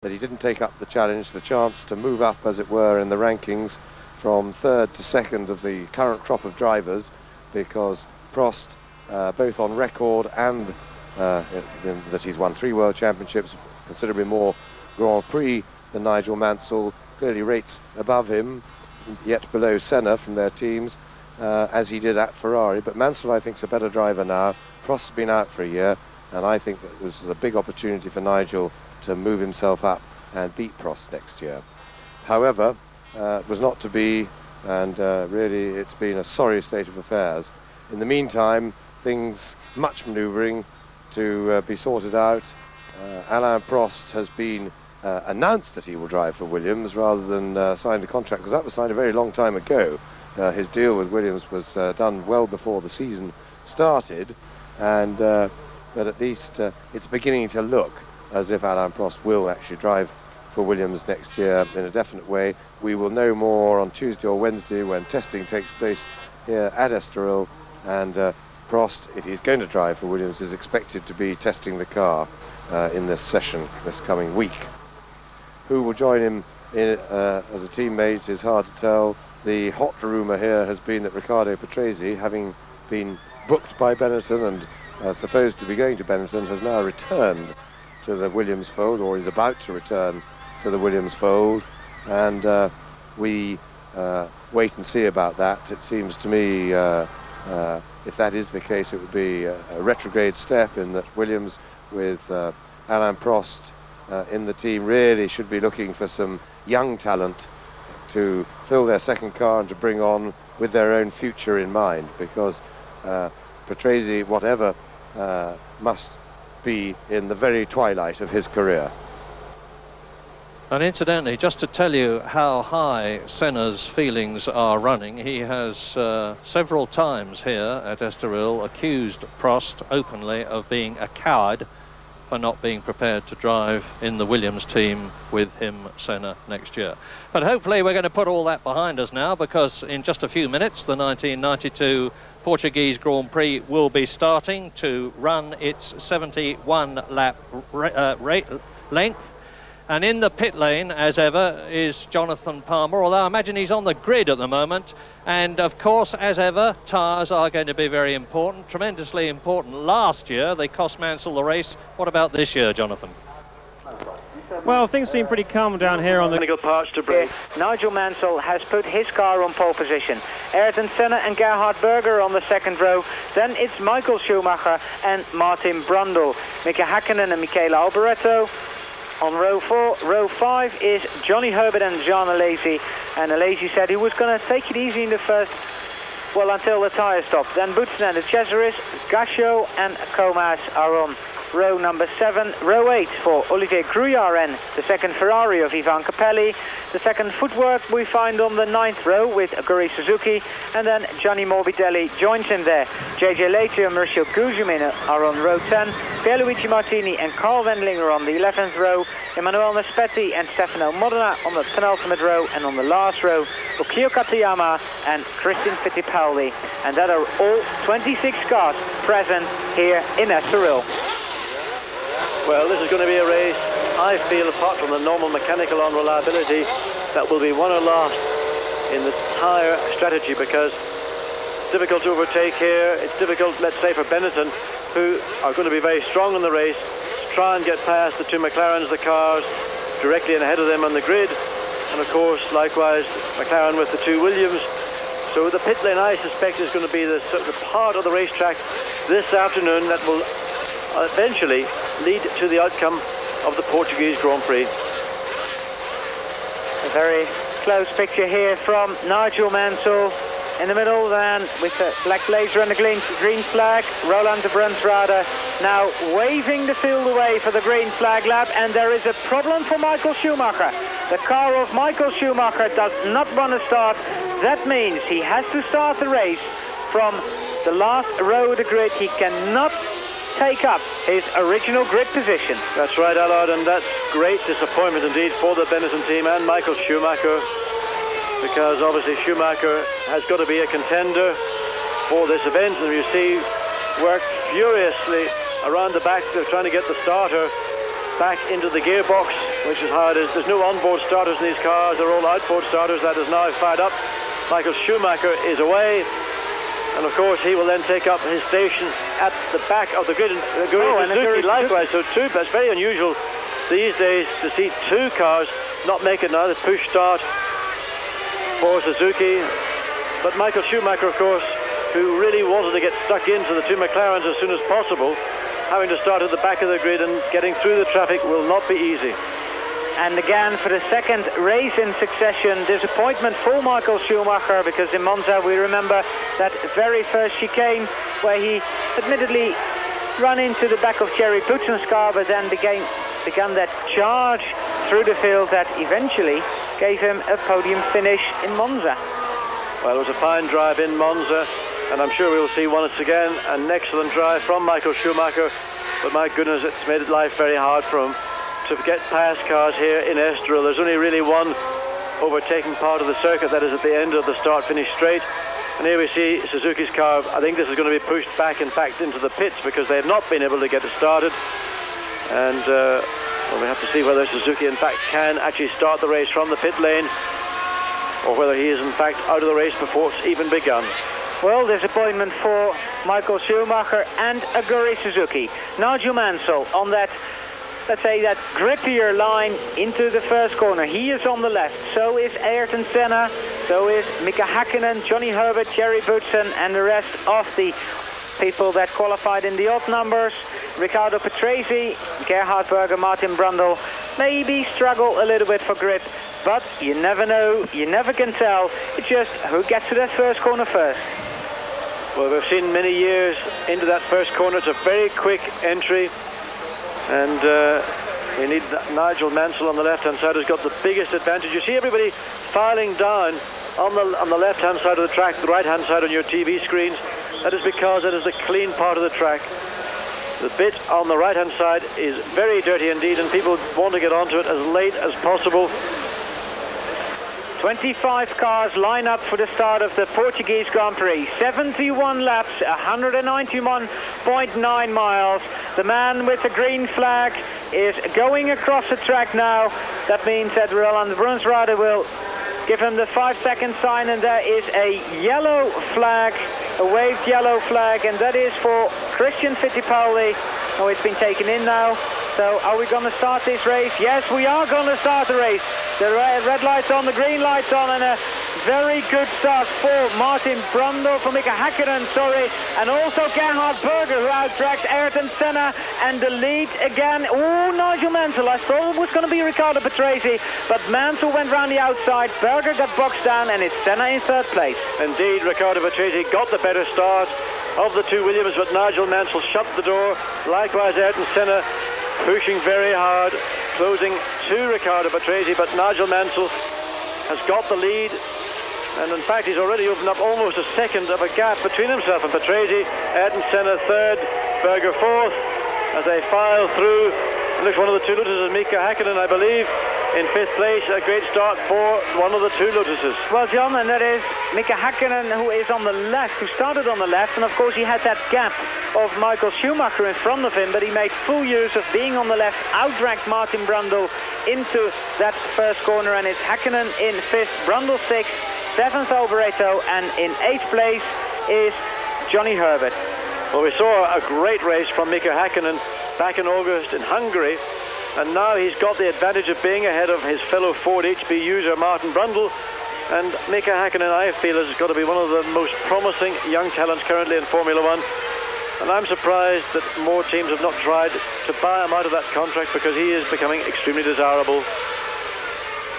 that he didn't take up the challenge, the chance to move up, as it were, in the rankings from third to second of the current crop of drivers, because Prost, both on record and that he's won 3 World Championships, considerably more Grand Prix than Nigel Mansell, clearly rates above him, yet below Senna from their teams, as he did at Ferrari. But Mansell, I think, is a better driver now. Prost has been out for a year, and I think that this is a big opportunity for Nigel to move himself up and beat Prost next year. However, it was not to be, and really it's been a sorry state of affairs. In the meantime, things much manoeuvring to be sorted out. Alain Prost has been announced that he will drive for Williams rather than signed a contract, because that was signed a very long time ago. His deal with Williams was done well before the season started, and but at least it's beginning to look as if Alain Prost will actually drive for Williams next year in a definite way. We will know more on Tuesday or Wednesday when testing takes place here at Estoril, and Prost, if he's going to drive for Williams, is expected to be testing the car in this session this coming week. Who will join him in, as a teammate is hard to tell. The hot rumour here has been that Riccardo Patrese, having been booked by Benetton and supposed to be going to Benetton, has now returned to the Williams fold, or is about to return to the Williams fold, and we wait and see about that. It seems to me, if that is the case, it would be a retrograde step, in that Williams, with Alain Prost in the team, really should be looking for some young talent to fill their second car and to bring on with their own future in mind, because Patrese, whatever, must be in the very twilight of his career. And incidentally, just to tell you how high Senna's feelings are running, he has several times here at Estoril accused Prost openly of being a coward for not being prepared to drive in the Williams team with him, Senna, next year. But hopefully we're going to put all that behind us now, because in just a few minutes the 1992 Portuguese Grand Prix will be starting to run its 71 lap length. And in the pit lane, as ever, is Jonathan Palmer, although I imagine he's on the grid at the moment. And of course, as ever, tyres are going to be very important, tremendously important. Last year, they cost Mansell the race. What about this year, Jonathan? Well, things seem pretty calm down here on the technical parts to break. Nigel Mansell has put his car on pole position. Ayrton Senna and Gerhard Berger on the second row. Then it's Michael Schumacher and Martin Brundle. Mika Häkkinen and Michele Alboreto. On row 4, row 5 is Johnny Herbert and Jean Alesi. And Alesi said he was going to take it easy in the first, well, until the tyre stopped. Then Boutsen and the Cesaris, Gasho and Comas are on row number 7. Row 8 for Olivier Gruyaren, the second Ferrari of Ivan Capelli. The second footwork we find on the 9th row with Guri Suzuki, and then Gianni Morbidelli joins him there. JJ Leite and Mauricio Gugelmin are on row 10. Pierluigi Martini and Carl Wendlinger on the 11th row. Emanuele Naspetti and Stefano Modena on the penultimate row, and on the last row Ukio Katayama and Christian Fittipaldi. And that are all 26 cars present here in Estoril. Well, this is going to be a race, I feel, apart from the normal mechanical unreliability, that will be won or lost in the tyre strategy, because it's difficult to overtake here. It's difficult, let's say, for Benetton, who are going to be very strong in the race, to try and get past the two McLarens, the cars directly ahead of them on the grid, and of course, likewise, McLaren with the two Williams. So the pit lane, I suspect, is going to be the part of the racetrack this afternoon that will eventually lead to the outcome of the Portuguese Grand Prix. A very close picture here from Nigel Mansell in the middle, then with the black blazer and the green flag. Roland de Brunsrade now waving the field away for the green flag lap, and there is a problem for Michael Schumacher. The car of Michael Schumacher does not want to start. That means he has to start the race from the last row of the grid. He cannot take up his original grid position. That's right, Allard, and that's great disappointment indeed for the Benetton team and Michael Schumacher, because obviously Schumacher has got to be a contender for this event, and you see work furiously around the back. They're trying to get the starter back into the gearbox. which is how it is. There's no onboard starters in these cars. They're all outboard starters. That is now fired up. Michael Schumacher is away. And of course, he will then take up his station at the back of the grid. And Suzuki likewise. So two, that's very unusual these days to see two cars not make it now. The push start for Suzuki. But Michael Schumacher, of course, who really wanted to get stuck into the two McLarens as soon as possible, having to start at the back of the grid and getting through the traffic will not be easy. And again, for the second race in succession, disappointment for Michael Schumacher, because in Monza we remember that very first chicane where he admittedly ran into the back of Thierry Boutsen's car, but then began that charge through the field that eventually gave him a podium finish in Monza. Well, it was a fine drive in Monza, and I'm sure we'll see once again an excellent drive from Michael Schumacher, but my goodness, it's made life very hard for him to get past cars here in Estoril. There's only really one overtaking part of the circuit, that is at the end of the start-finish straight. And here we see Suzuki's car. I think this is going to be pushed back, in fact, into the pits, because they have not been able to get it started. And well, we have to see whether Suzuki, in fact, can actually start the race from the pit lane, or whether he is, in fact, out of the race before it's even begun. Well, disappointment for Michael Schumacher and Aguri Suzuki. Nigel Mansell on that, let's say, that grippier line into the first corner. He is on the left. So is Ayrton Senna. So is Mika Hakkinen, Johnny Herbert, Thierry Boutsen, and the rest of the people that qualified in the odd numbers. Riccardo Patrese, Gerhard Berger, Martin Brundle maybe struggle a little bit for grip, but you never know, you never can tell. It's just who gets to that first corner first. Well, we've seen many years into that first corner. It's a very quick entry. And we need Nigel Mansell on the left-hand side, who's got the biggest advantage. You see everybody filing down on the left-hand side of the track, the right-hand side on your TV screens. That is because it is the clean part of the track. The bit on the right-hand side is very dirty indeed, and people want to get onto it as late as possible. 25 cars line up for the start of the Portuguese Grand Prix. 71 laps, 191.9 miles. The man with the green flag is going across the track now. That means that Roland Brunnsrade will give him the 5-second sign, and there is a yellow flag, a waved yellow flag, and that is for Christian Fittipaldi. Oh, it's been taken in now. So are we going to start this race? Yes, we are going to start the race. The red light's on, the green light's on, and a very good start for Martin Brundle, for Mika Hakkinen, and also Gerhard Berger, who outtracks Ayrton Senna, and the lead again. Oh, Nigel Mansell. I thought it was going to be Riccardo Patrese, but Mansell went round the outside. Berger got boxed down, and it's Senna in third place. Indeed, Riccardo Patrese got the better start of the two Williams, but Nigel Mansell shut the door. Likewise, Ayrton Senna pushing very hard, closing to Riccardo Patrese, but Nigel Mansell has got the lead, and in fact he's already opened up almost a second of a gap between himself and Patrese. Ayrton Senna third, Berger fourth, as they file through. It looks one of the two Lotuses, Mika Hakkinen, I believe, in fifth place. A great start for one of the two Lotuses. Well, John, and that is Mika Hakkinen, who is on the left, who started on the left, and of course he had that gap of Michael Schumacher in front of him, but he made full use of being on the left, outdragged Martin Brundle into that first corner, and it's Hakkinen in fifth, Brundle sixth, seventh Alboreto, and in eighth place is Johnny Herbert. Well, we saw a great race from Mika Hakkinen back in August in Hungary, and now he's got the advantage of being ahead of his fellow Ford HB user Martin Brundle. And Mika Hakkinen, I feel, has got to be one of the most promising young talents currently in Formula One. And I'm surprised that more teams have not tried to buy him out of that contract, because he is becoming extremely desirable.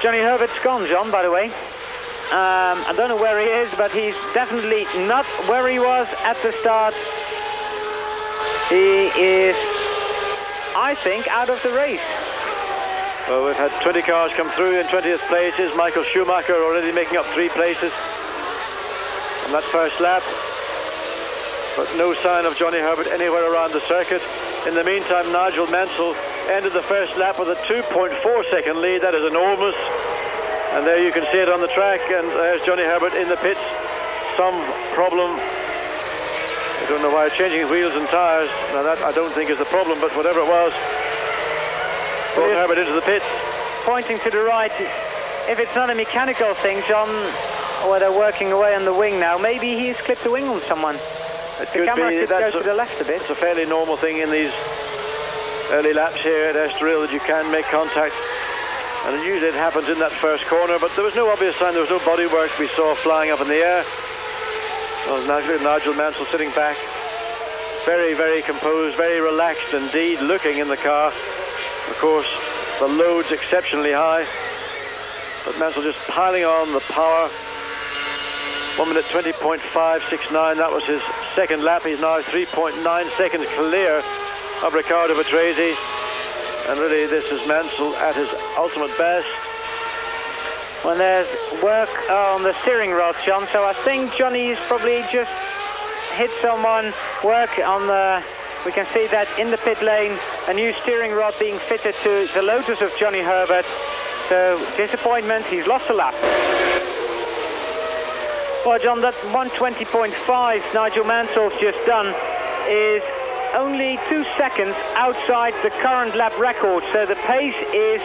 Johnny Herbert's gone, John, by the way. I don't know where he is, but he's definitely not where he was at the start. He is, I think, out of the race. Well, we've had 20 cars come through. In 20th place is Michael Schumacher, already making up 3 places on that first lap. But no sign of Johnny Herbert anywhere around the circuit. In the meantime, Nigel Mansell ended the first lap with a 2.4-second lead. That is enormous. And there you can see it on the track. And there's Johnny Herbert in the pits. Some problem. I don't know why changing wheels and tyres. Now that I don't think is the problem, but whatever it was, brought Herbert into the pits. pointing to the right. If it's not a mechanical thing, John, or they're working away on the wing now, maybe he's clipped the wing on someone. The camera could go to the left a bit. It's a fairly normal thing in these early laps here at Estoril that you can make contact. And usually it happens in that first corner, but there was no obvious sign, there was no bodywork we saw flying up in the air. Well, Nigel Mansell sitting back, very, very composed, very relaxed indeed, looking in the car. Of course, the load's exceptionally high, but Mansell just piling on the power. 1 minute 20.569, that was his second lap. He's now 3.9 seconds clear of Riccardo Patrese. And really, this is Mansell at his ultimate best. Well, there's work on the steering rod, John, so I think Johnny's probably just hit someone. Work on the... We can see that in the pit lane, a new steering rod being fitted to the Lotus of Johnny Herbert. So, disappointment, he's lost a lap. Well, John, that 120.5 Nigel Mansell's just done is only 2 seconds outside the current lap record. So the pace is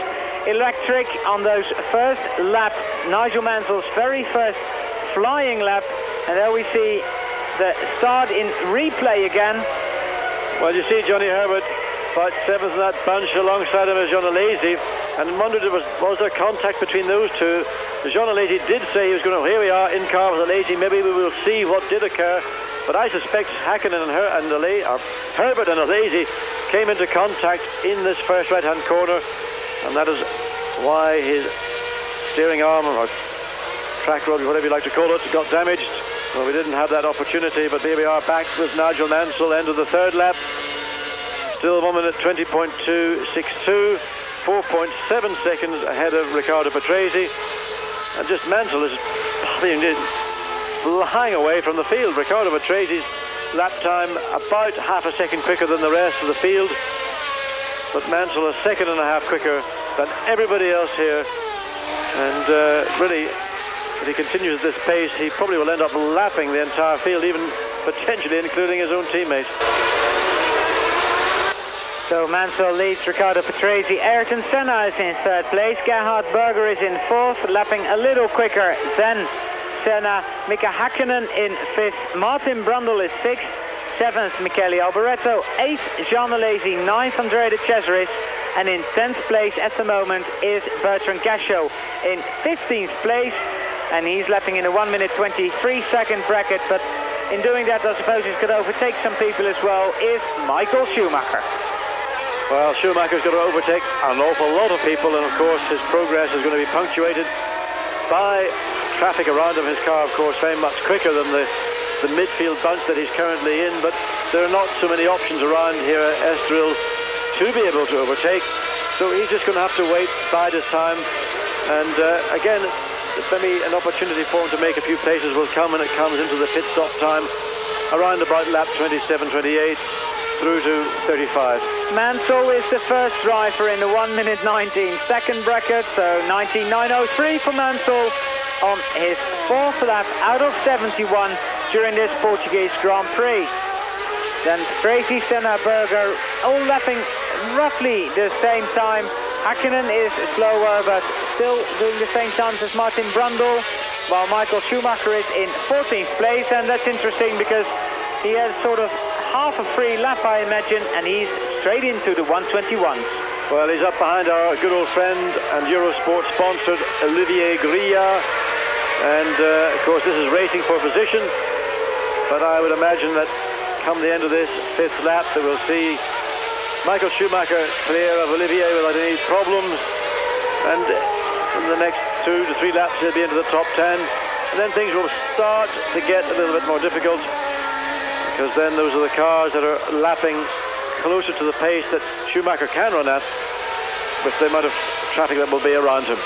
electric on those first laps. Nigel Mansell's very first flying lap. And there we see the start in replay again. Well, you see Johnny Herbert about 7th in that bunch. Alongside him is Jean Alesi. And wondered, was there contact between those two? Jean Alesi did say he was going to, here we are in car with Alesi, maybe we will see what did occur. But I suspect Hakkinen and Herbert and Alesi came into contact in this first right-hand corner, and that is why his steering arm or track rod, whatever you like to call it, got damaged. Well, we didn't have that opportunity, but here we are back with Nigel Mansell, end of the third lap. Still 1 minute 20.262, 4.7 seconds ahead of Riccardo Patrese, and just Mansell is flying away from the field. Riccardo Patrese's lap time about half a second quicker than the rest of the field, but Mansell a second and a half quicker than everybody else here. And really, if he continues at this pace, he probably will end up lapping the entire field, even potentially including his own teammates. So Mansell leads Riccardo Patrese. Ayrton Senna is in third place. Gerhard Berger is in fourth, lapping a little quicker than Senna. Mika Hakkinen in fifth. Martin Brundle is sixth. Seventh, Michele Alboreto. Eighth, Jean Alesi. Ninth, Andrea de Cesaris. And in 10th place at the moment is Bertrand Gachot in 15th place. And he's lapping in a 1 minute 23 second bracket. But in doing that, I suppose he's going to overtake some people as well, is Michael Schumacher. Well, Schumacher's going to overtake an awful lot of people, and of course his progress is going to be punctuated by traffic around him. His car, of course, very much quicker than the midfield bunch that he's currently in, but there are not so many options around here at Estoril to be able to overtake, so he's just going to have to wait, bide his time, and again, maybe an opportunity for him to make a few places will come when it comes into the pit stop time around about lap 27, 28 through to 35. Mansell is the first driver in the 1 minute 19 second bracket, so 19.903 for Mansell on his fourth lap out of 71 during this Portuguese Grand Prix. Then Patrese, Senna, Berger all lapping roughly the same time. Hakkinen is slower but still doing the same times as Martin Brundle, while Michael Schumacher is in 14th place, and that's interesting because he has sort of half a free lap, I imagine, and he's straight into the 121s. Well, he's up behind our good old friend and Eurosport sponsored Olivier Grillard, and of course this is racing for position, but I would imagine that come the end of this fifth lap that we'll see Michael Schumacher clear of Olivier without any problems, and in the next 2 to 3 laps he'll be into the top 10, and then things will start to get a little bit more difficult, because then those are the cars that are lapping closer to the pace that Schumacher can run at with the amount of traffic that will be around him.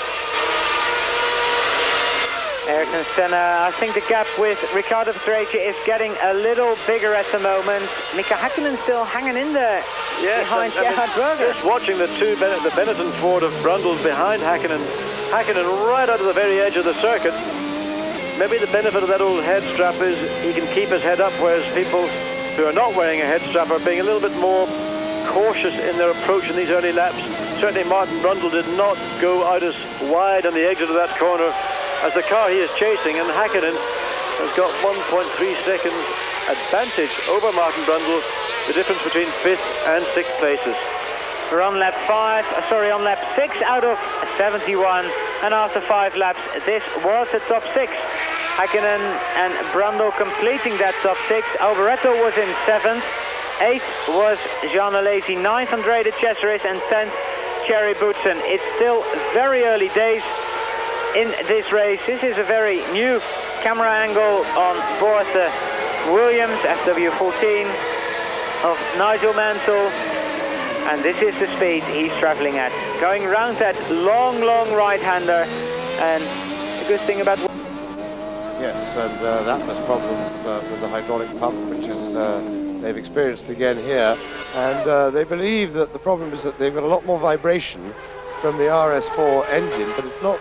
Ayrton Senna, I think the gap with Riccardo Patrese is getting a little bigger at the moment. Mika Hakkinen still hanging in there behind Gerhard Berger. Just watching the Benetton Ford of Brundle behind Hakkinen right out of the very edge of the circuit. Maybe the benefit of that old head strap is he can keep his head up, whereas people who are not wearing a head strap are being a little bit more cautious in their approach in these early laps. certainly Martin Brundle did not go out as wide on the exit of that corner as the car he is chasing, and Häkkinen has got 1.3 seconds advantage over Martin Brundle, the difference between 5th and 6th places. We're on lap 6 out of 71, and after 5 laps, this was the top 6. Häkkinen and Brundle completing that top 6. Alboreto was in 7th. 8th was Jean Alesi, 9th André de Cesaris, and 10th Thierry Boutsen. It's still very early days in this race. This is a very new camera angle on board the Williams FW14 of Nigel Mansell, and this is the speed he's traveling at, going round that long right-hander. And the good thing about... Yes, and that was problems with the hydraulic pump, which is they've experienced again here, and they believe that the problem is that they've got a lot more vibration from the RS4 engine, but it's not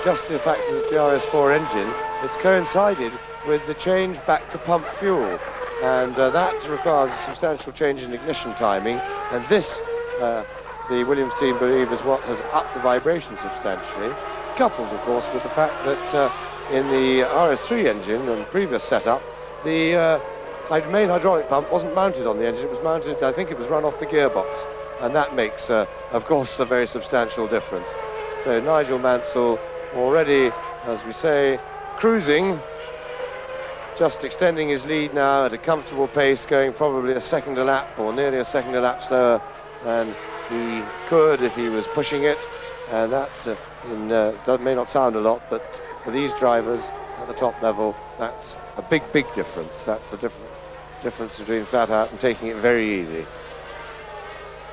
just the fact that it's the RS4 engine. It's coincided with the change back to pump fuel, and that requires a substantial change in ignition timing, and this the Williams team believe is what has upped the vibration substantially, coupled of course with the fact that in the RS3 engine and previous setup, the main hydraulic pump wasn't mounted on the engine. It was mounted, I think it was run off the gearbox, and that makes of course a very substantial difference. So Nigel Mansell already, as we say, cruising, just extending his lead now at a comfortable pace, going probably a second a lap or nearly a second a lap slower than he could if he was pushing it, and that that may not sound a lot, but for these drivers at the top level, that's a big difference. That's the difference between flat out and taking it very easy.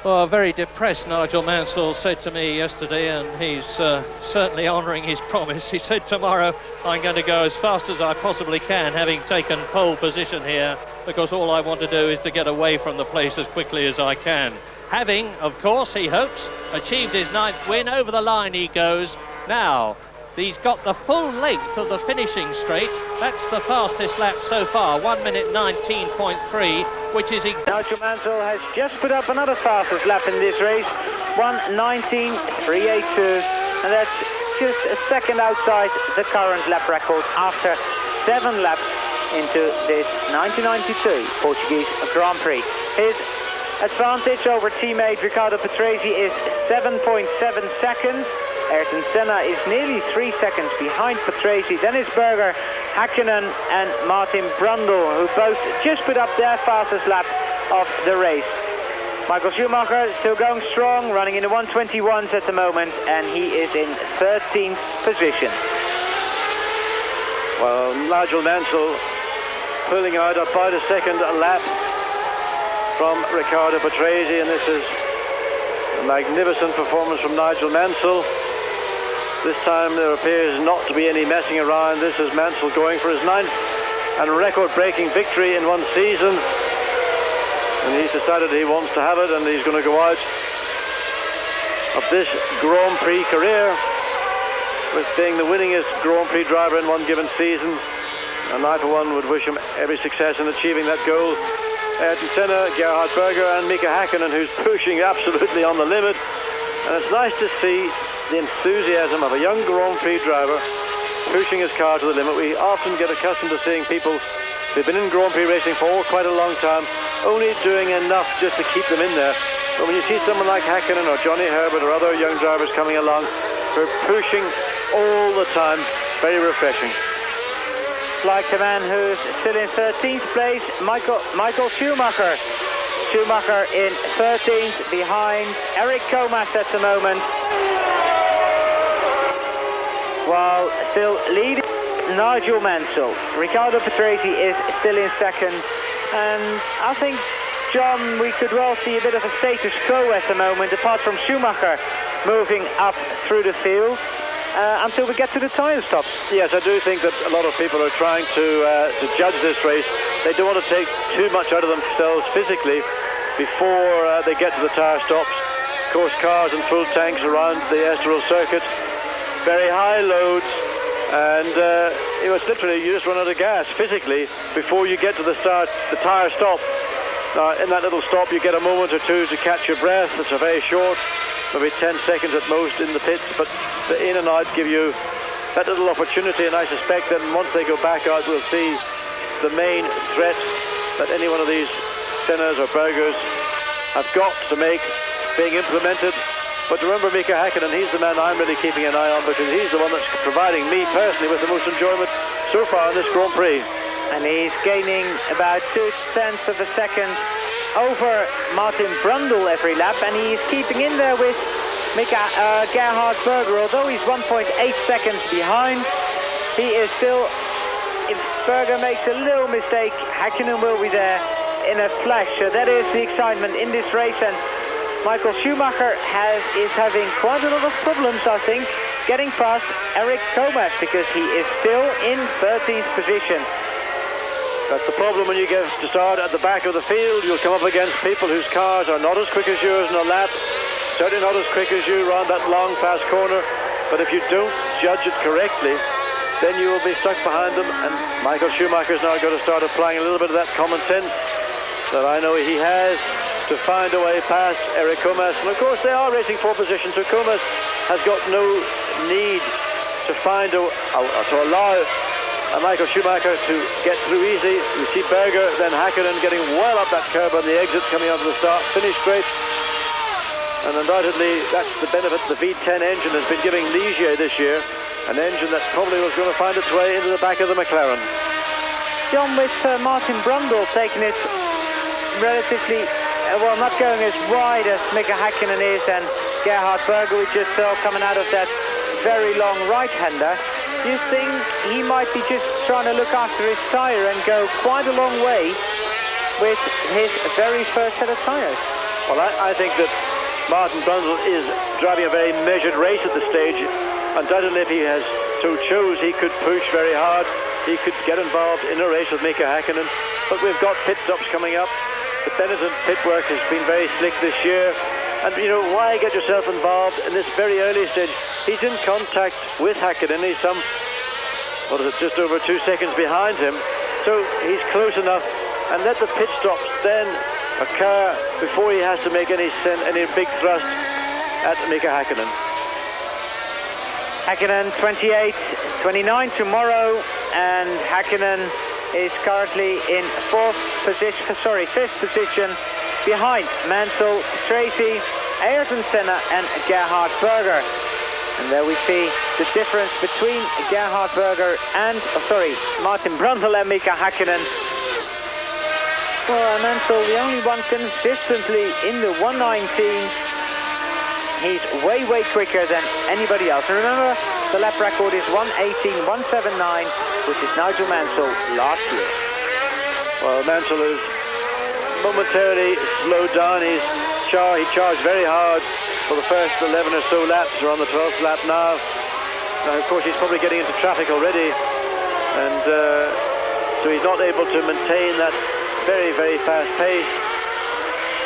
Well, very depressed Nigel Mansell said to me yesterday, and he's certainly honouring his promise. He said, tomorrow I'm going to go as fast as I possibly can, having taken pole position here, because all I want to do is to get away from the place as quickly as I can. Having, of course, he hopes, achieved his 9th win. Over the line he goes. Now, he's got the full length of the finishing straight. That's the fastest lap so far, 1 minute 19.3, which is exactly... Nigel Mansell has just put up another fastest lap in this race, 1:19.382, and that's just a second outside the current lap record after 7 laps into this 1992 Portuguese Grand Prix. His advantage over teammate Riccardo Patrese is 7.7 seconds. Ayrton Senna is nearly 3 seconds behind Patrese. Then it's Berger, Häkkinen and Martin Brundle, who both just put up their fastest lap of the race. Michael Schumacher still going strong, running in the 121s at the moment, and he is in 13th position. Well, Nigel Mansell pulling out about a second lap from Riccardo Patrese, and this is a magnificent performance from Nigel Mansell. This time there appears not to be any messing around. This is Mansell going for his 9th and record-breaking victory in one season, and he's decided he wants to have it, and he's going to go out of this Grand Prix career with being the winningest Grand Prix driver in one given season, and I for one would wish him every success in achieving that goal. Ayrton Senna, Gerhard Berger and Mika Häkkinen, who's pushing absolutely on the limit, and it's nice to see the enthusiasm of a young Grand Prix driver pushing his car to the limit. We often get accustomed to seeing people who've been in Grand Prix racing for quite a long time only doing enough just to keep them in there. But when you see someone like Häkkinen or Johnny Herbert or other young drivers coming along who are pushing all the time, very refreshing. Like the man who's still in 13th place, Michael Schumacher. Schumacher in 13th behind Eric Comas at the moment, while still leading Nigel Mansell. Riccardo Patrese is still in 2nd, and I think, John, we could well see a bit of a status quo at the moment, apart from Schumacher moving up through the field until we get to the tyre stops. Yes, I do think that a lot of people are trying to judge this race. They don't want to take too much out of themselves physically before they get to the tyre stops. Of course, cars and full tanks around the Estoril circuit, very high loads, and it was literally you just run out of gas physically before you get to the tyre stop. In that little stop, you get a moment or two to catch your breath. It's a very short, maybe 10 seconds at most in the pits, but the in and out give you that little opportunity, and I suspect that once they go back out, we'll see the main threat that any one of these Sennas or Bergers have got to make being implemented. But remember, Mika Häkkinen, he's the man I'm really keeping an eye on, because he's the one that's providing me personally with the most enjoyment so far in this Grand Prix. And he's gaining about 0.2 of a second over Martin Brundle every lap, and he's keeping in there with Gerhard Berger. Although he's 1.8 seconds behind, he is still, if Berger makes a little mistake, Häkkinen will be there in a flash. So that is the excitement in this race, and Michael Schumacher is having quite a lot of problems, I think, getting past Eric Comas, because he is still in 13th position. That's the problem when you get to start at the back of the field. You'll come up against people whose cars are not as quick as yours in a lap, certainly not as quick as you around that long, fast corner. But if you don't judge it correctly, then you will be stuck behind them. And Michael Schumacher's now got to start applying a little bit of that common sense that I know he has to find a way past Eric Comas. And of course, they are racing for position, so Comas has got no need to find to allow Michael Schumacher to get through easy. We see Berger, then Häkkinen getting well up that curb on the exit, coming onto the start, finish straight. And undoubtedly, that's the benefit the V10 engine has been giving Ligier this year, an engine that probably was going to find its way into the back of the McLaren. John, with Martin Brundle taking it relatively, well, not going as wide as Mika Häkkinen is, and Gerhard Berger, we just saw coming out of that very long right-hander. Do you think he might be just trying to look after his tyre and go quite a long way with his very first set of tyres? Well, I think that Martin Brundle is driving a very measured race at this stage. Undoubtedly, if he has so chose, he could push very hard. He could get involved in a race with Mika Häkkinen. But we've got pit stops coming up. The Benetton pit work has been very slick this year. And, you know, why get yourself involved in this very early stage? He's in contact with Häkkinen. He's just over 2 seconds behind him. So he's close enough. And let the pit stops then occur before he has to make any big thrust at Mika Häkkinen. Häkkinen 28, 29 tomorrow, and Häkkinen is currently in fifth position behind Mansell, Tracy, Ayrton Senna and Gerhard Berger. And there we see the difference between Gerhard Berger and, Martin Brundle and Mika Häkkinen. Well, Mansell, the only one consistently in the 119. He's way, way quicker than anybody else. And remember, the lap record is 1:18.179, which is Nigel Mansell last year. Well, Mansell is momentarily slowed down. He charged very hard for the first 11 or so laps. We're on the 12th lap now. Now, of course, he's probably getting into traffic already, and so he's not able to maintain that very, very fast pace.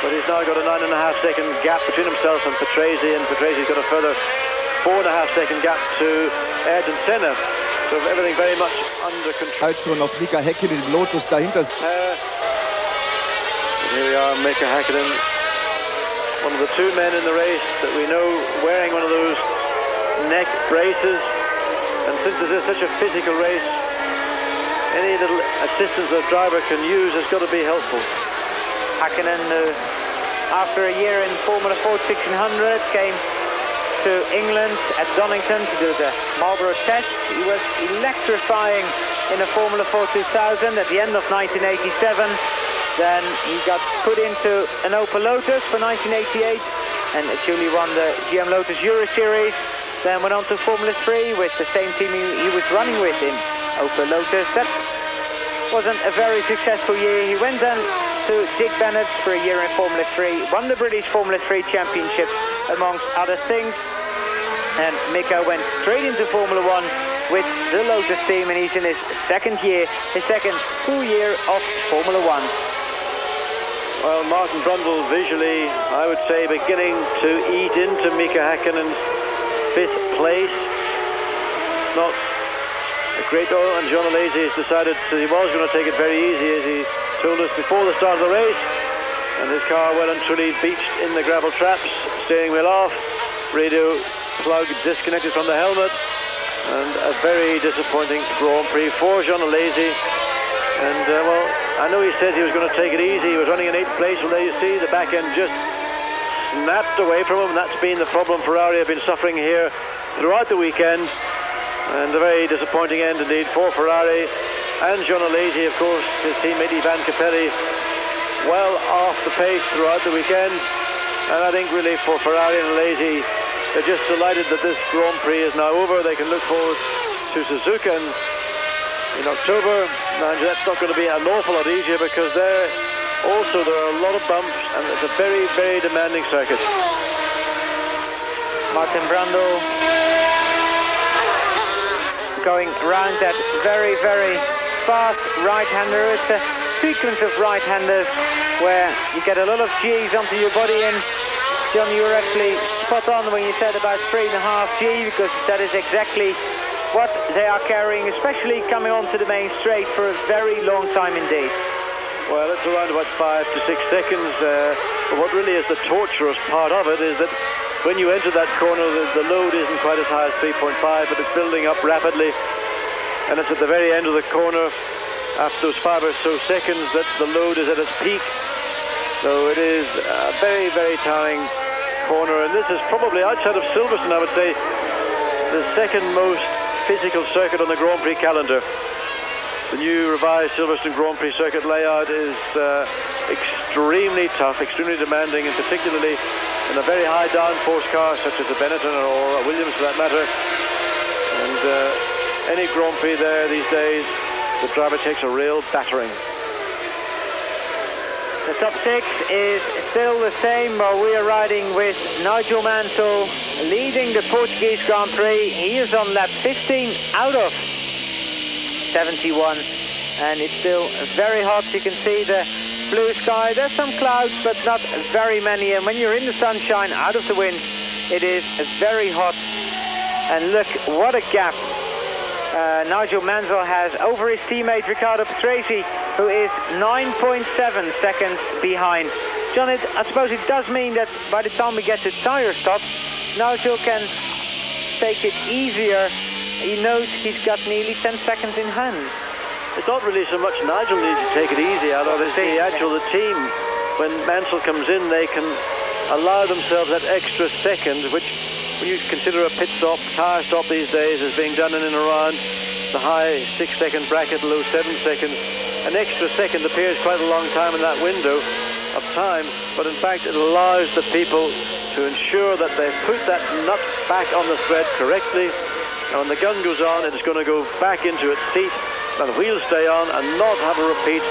But he's now got a 9.5-second gap between himself and Patrese, and Patrese got a further 4.5-second gap to Ayrton Senna. So everything very much under control. Halt schon auf Mika Häkkinen, den Lotus dahinter. Here we are, Mika Häkkinen, one of the two men in the race that we know wearing one of those neck braces. And since this is such a physical race, any little assistance the driver can use has got to be helpful. Häkkinen, after a year in Formula Ford 1600, came to England at Donington to do the Marlborough test. He was electrifying in the Formula Ford 2000 at the end of 1987. Then he got put into an Opel Lotus for 1988 and actually won the GM Lotus Euro Series. Then went on to Formula 3 with the same team he was running with in Opel Lotus. That wasn't a very successful year. He went then to Dick Bennett for a year in Formula 3, won the British Formula 3 Championship amongst other things, and Mika went straight into Formula 1 with the Lotus team, and he's in his second full year of Formula 1. Well, Martin Brundle visually, I would say, beginning to eat into Mika Häkkinen's 5th place. Not a great deal, and John Alesi has decided that he was going to take it very easy, as he told us before the start of the race. and his car well and truly beached in the gravel traps. Steering wheel off, radio plug disconnected from the helmet, and a very disappointing Grand Prix for Jean Alesi. And well, I know he said he was going to take it easy. He was running in 8th place. Well, there you see the back end just snapped away from him, and that's been the problem Ferrari have been suffering here throughout the weekend. And a very disappointing end indeed for Ferrari. And Jean Alesi, of course, his teammate Ivan Capelli, well off the pace throughout the weekend. And I think really for Ferrari and Alesi, they're just delighted that this Grand Prix is now over. They can look forward to Suzuka in October. Now, that's not going to be an awful lot easier because there are a lot of bumps and it's a very, very demanding circuit. Martin Brundle going round that very, very fast right-hander. It's a sequence of right-handers where you get a lot of G's onto your body, and John, you were actually spot on when you said about 3.5 G, because that is exactly what they are carrying, especially coming onto the main straight for a very long time indeed. Well, it's around about 5 to 6 seconds, but what really is the torturous part of it is that when you enter that corner, the load isn't quite as high as 3.5, but it's building up rapidly, and it's at the very end of the corner, after those 5 or so seconds, that the load is at its peak. So it is a very, very tiring corner, and this is probably, outside of Silverstone, I would say, the second most physical circuit on the Grand Prix calendar. The new revised Silverstone Grand Prix circuit layout is extremely tough, extremely demanding, and particularly in a very high downforce car such as a Benetton or a Williams for that matter. And any Grand Prix there these days, the driver takes a real battering. The top 6 is still the same while we are riding with Nigel Mansell leading the Portuguese Grand Prix. He is on lap 15 out of 71, and it's still very hot. You can see the blue sky. There's some clouds, but not very many, and when you're in the sunshine out of the wind, it is very hot. And look what a gap Nigel Mansell has over his teammate Riccardo Patrese, who is 9.7 seconds behind. John, I suppose it does mean that by the time we get to tyre stops, Nigel can take it easier. He knows he's got nearly 10 seconds in hand. It's not really so much Nigel needs to take it easy, although it's the team. When Mansell comes in, they can allow themselves that extra second, which when you consider a pit stop, tyre stop these days is being done in and around the high 6-second bracket, low 7 seconds. An extra second appears quite a long time in that window of time, but in fact it allows the people to ensure that they put that nut back on the thread correctly, and when the gun goes on, it's going to go back into its seat, and the wheels stay on, and not have a repeat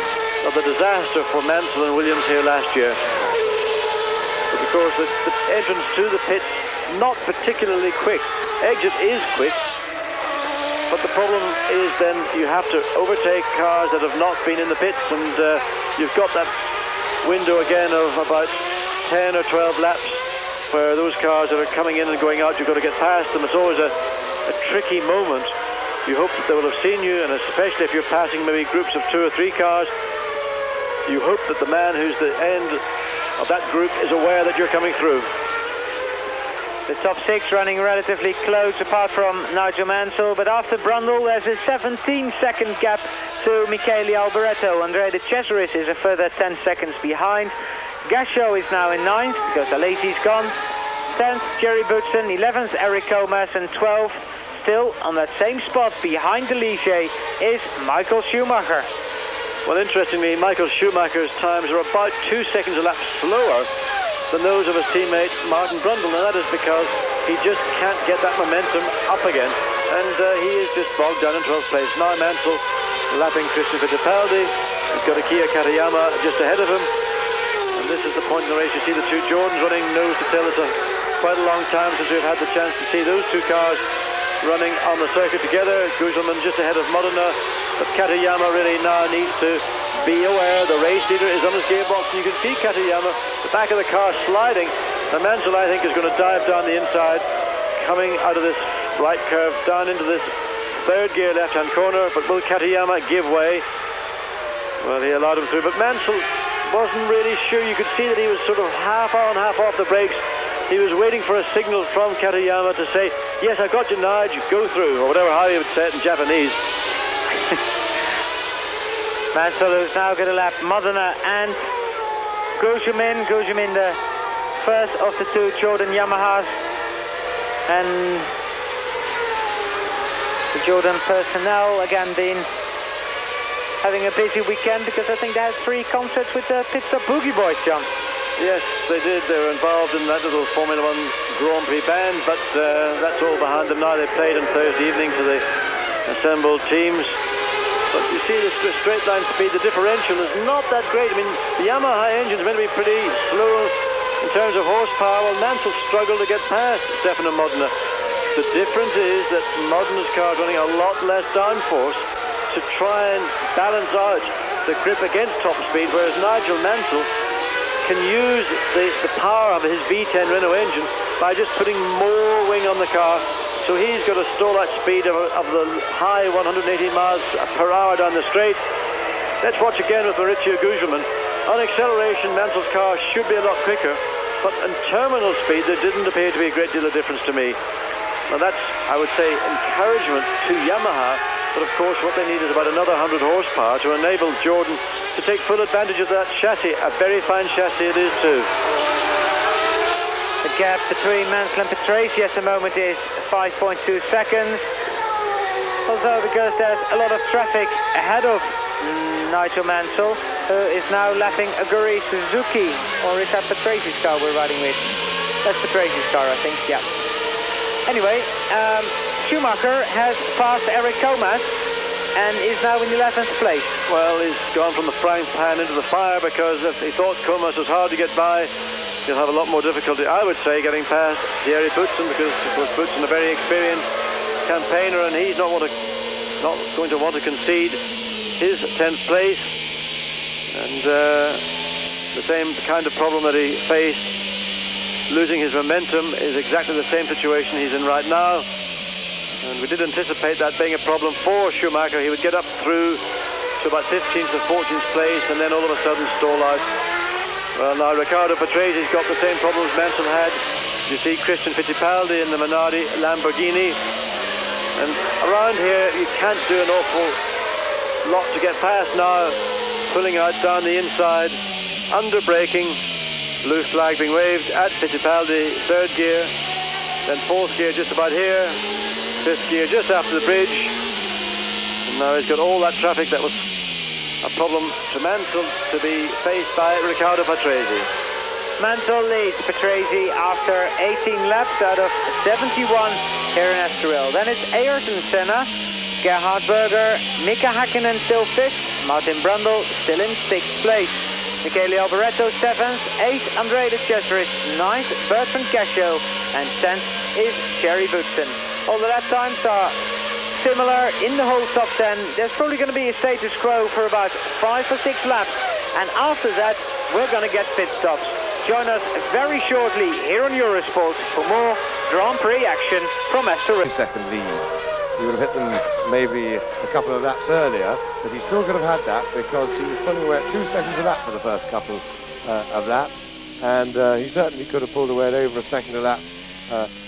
of the disaster for Mansell and Williams here last year. But of course, the entrance to the pits, not particularly quick. Exit is quick, but the problem is then you have to overtake cars that have not been in the pits, and you've got that window again of about 10 or 12 laps where those cars that are coming in and going out, you've got to get past them. It's always a tricky moment. You hope that they will have seen you, and especially if you're passing maybe groups of 2 or 3 cars, you hope that the man who's the end of that group is aware that you're coming through. The top 6 running relatively close apart from Nigel Mansell, but after Brundle there's a 17-second gap to Michele Alboreto. Andrea de Cesaris is a further 10 seconds behind. Gasho is now in 9th because Alesi's gone. 10th Jerry Boutsen, 11th Eric Comas, and 12th still on that same spot behind the Ligier is Michael Schumacher. Well, interestingly, Michael Schumacher's times are about 2 seconds a lap slower than those of his teammate Martin Brundle, and that is because he just can't get that momentum up again, and he is just bogged down in 12th place. Now Mansell lapping Christian Fittipaldi. He's got a Kia Katayama just ahead of him, and this is the point in the race. You see the 2 Jordans running nose to tail. It's quite a long time since we've had the chance to see those 2 cars running on the circuit together. Guzman just ahead of Modena, but Katayama really now needs to be aware the race leader is on his gearbox, and you can see Katayama, the back of the car sliding. Now Mansell, I think, is going to dive down the inside, coming out of this right curve down into this 3rd gear left-hand corner, but will Katayama give way? Well, he allowed him through, but Mansell wasn't really sure. You could see that he was sort of half on, half off the brakes. He was waiting for a signal from Katayama to say, yes, I got you, Nige, go through, or whatever, how he would say it in Japanese. Mansell, who's now going to lap Modena and Gujumin. Gujumin, the first of the two Jordan Yamahas. And the Jordan personnel, again, been having a busy weekend because I think they had 3 concerts with the Pit Stop Boogie Boys, John. Yes, they did. They were involved in that little Formula 1 Grand Prix band, but that's all behind them now. They played on Thursday evening to the assembled teams. But you see the straight line speed, the differential is not that great. I mean, the Yamaha engine is meant to be pretty slow in terms of horsepower. Well, Mansell struggled to get past Stefano Modena. The difference is that Modena's car is running a lot less downforce to try and balance out the grip against top speed, whereas Nigel Mansell can use the power of his V10 Renault engine by just putting more wing on the car. So he's got a stall-out speed of the high 180 miles per hour down the straight. Let's watch again with Maurizio Gugelmin. On acceleration, Mansell's car should be a lot quicker, but in terminal speed, there didn't appear to be a great deal of difference to me. Now that's, I would say, encouragement to Yamaha, but of course what they need is about another 100 horsepower to enable Jordan to take full advantage of that chassis. A very fine chassis it is too. The gap between Mansell and Patrese at the moment is 5.2 seconds. Also, because there's a lot of traffic ahead of Nigel Mansell, who is now lapping Aguri Suzuki. Or is that Patrese's car we're riding with? That's Patrese's car, I think, yeah. Anyway, Schumacher has passed Eric Comas and is now in 11th place. Well, he's gone from the frying pan into the fire, because if he thought Comas was hard to get by, he'll have a lot more difficulty, I would say, getting past Thierry Boutsen, because of course Boutsen, a very experienced campaigner, and he's not going to want to concede his 10th place. And the same kind of problem that he faced, losing his momentum, is exactly the same situation he's in right now. And we did anticipate that being a problem for Schumacher. He would get up through to about 15th or 14th place and then all of a sudden stall out. Well, now Riccardo Patrese's got the same problems Mansell had. You see Christian Fittipaldi in the Minardi Lamborghini. And around here, you can't do an awful lot to get past now. Pulling out down the inside, under braking, blue flag being waved at Fittipaldi, 3rd gear, then 4th gear just about here, 5th gear just after the bridge. And now he's got all that traffic that was a problem to Mansell to be faced by Riccardo Patrese. Mansell leads Patrese after 18 laps out of 71 here in Estoril. Then it's Ayrton Senna, Gerhard Berger, Mika Hakkinen still 5th, Martin Brundle still in 6th place. Michele Alboreto 7th, 8th Andrea de Cesaris, 9th Bertrand Gachot, and 10th is Thierry Boutsen. All the lap times are similar in the whole top 10. There's probably going to be a status quo for about 5 or 6 laps, and after that we're going to get pit stops. Join us very shortly here on Eurosport for more Grand Prix action from Estoril. Second lead. He would have hit them maybe a couple of laps earlier, but he still could have had that because he was pulling away at 2 seconds a lap for the first couple of laps, and he certainly could have pulled away at over a second a lap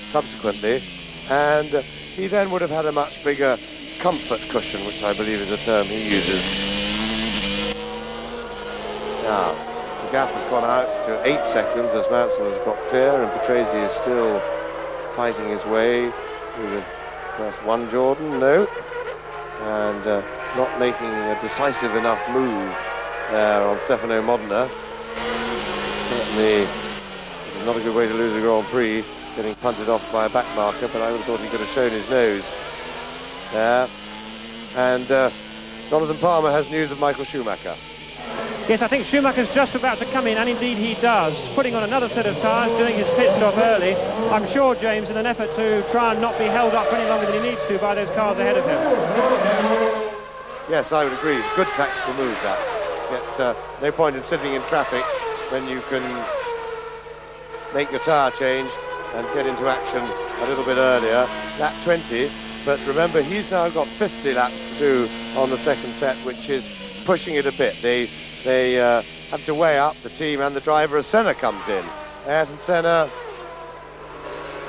subsequently, and he then would have had a much bigger comfort cushion, which I believe is a term he uses. Now, the gap has gone out to 8 seconds as Mansell has got clear, and Patrese is still fighting his way through the first one. Jordan, no, and not making a decisive enough move there on Stefano Modena. Certainly not a good way to lose a Grand Prix, getting punted off by a back marker, but I would have thought he could have shown his nose there. And Jonathan Palmer has news of Michael Schumacher. Yes, I think Schumacher's just about to come in, and indeed he does, putting on another set of tyres, doing his pit stop early. I'm sure, James, in an effort to try and not be held up any longer than he needs to by those cars ahead of him. Yes, I would agree. Good tactical move, that. No point in sitting in traffic when you can make your tyre change and get into action a little bit earlier. Lap 20, but remember, he's now got 50 laps to do on the second set, which is pushing it a bit. They have to weigh up the team and the driver as Senna comes in. Ayrton Senna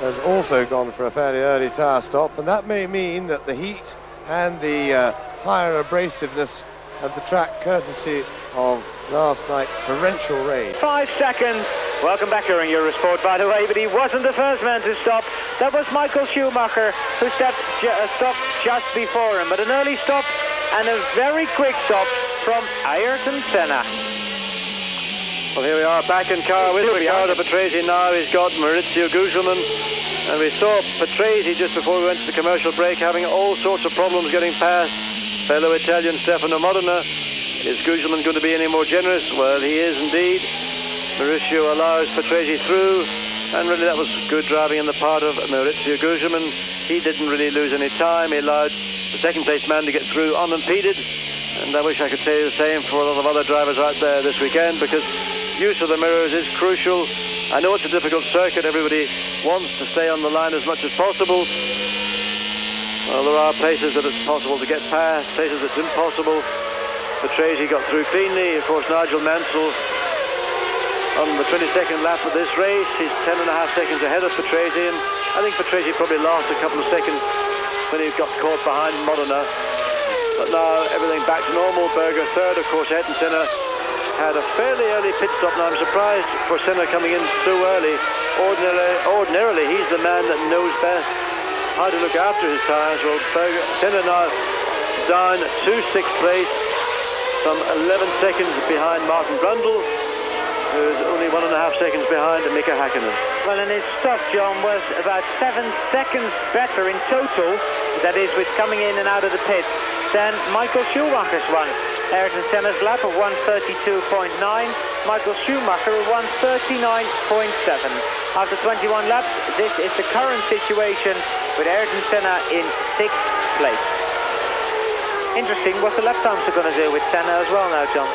has also gone for a fairly early tyre stop, and that may mean that the heat and the higher abrasiveness of the track, courtesy of last night's torrential rain. 5 seconds. Welcome back here in Eurosport, by the way, but he wasn't the first man to stop. That was Michael Schumacher, who stopped just before him. But an early stop and a very quick stop from Ayrton Senna. Well, here we are back in car with Riccardo Patrese now. He's got Maurizio Gugelmin. And we saw Patrese just before we went to the commercial break having all sorts of problems getting past fellow Italian Stefano Modena. Is Gugelmin going to be any more generous? Well, he is indeed. Mauricio allows Patrese through, and really that was good driving on the part of Maurizio Gugelmin. He didn't really lose any time. He allowed the second place man to get through unimpeded, and I wish I could say the same for a lot of other drivers out there this weekend, because use of the mirrors is crucial. I know it's a difficult circuit. Everybody wants to stay on the line as much as possible. Well, there are places that it's possible to get past, places it's impossible. Patrese got through cleanly. Of course, Nigel Mansell on the 22nd lap of this race, he's 10.5 seconds ahead of Patrese, and I think Patrese probably lost a couple of seconds when he got caught behind Modena. But now everything back to normal. Berger third. Of course, Ayrton Senna had a fairly early pit stop. Now I'm surprised for Senna coming in so early. Ordinarily he's the man that knows best how to look after his tyres. Well, Senna now down to 6th place, some 11 seconds behind Martin Brundle, who's only 1.5 seconds behind Mika Häkkinen. Well, and his stop, John, was about 7 seconds better in total, that is with coming in and out of the pits, than Michael Schumacher's one. Ayrton Senna's lap of 1:32.9, Michael Schumacher of 1:39.7. After 21 laps, this is the current situation with Ayrton Senna in 6th place. Interesting what the lap times are going to do with Senna as well now, John.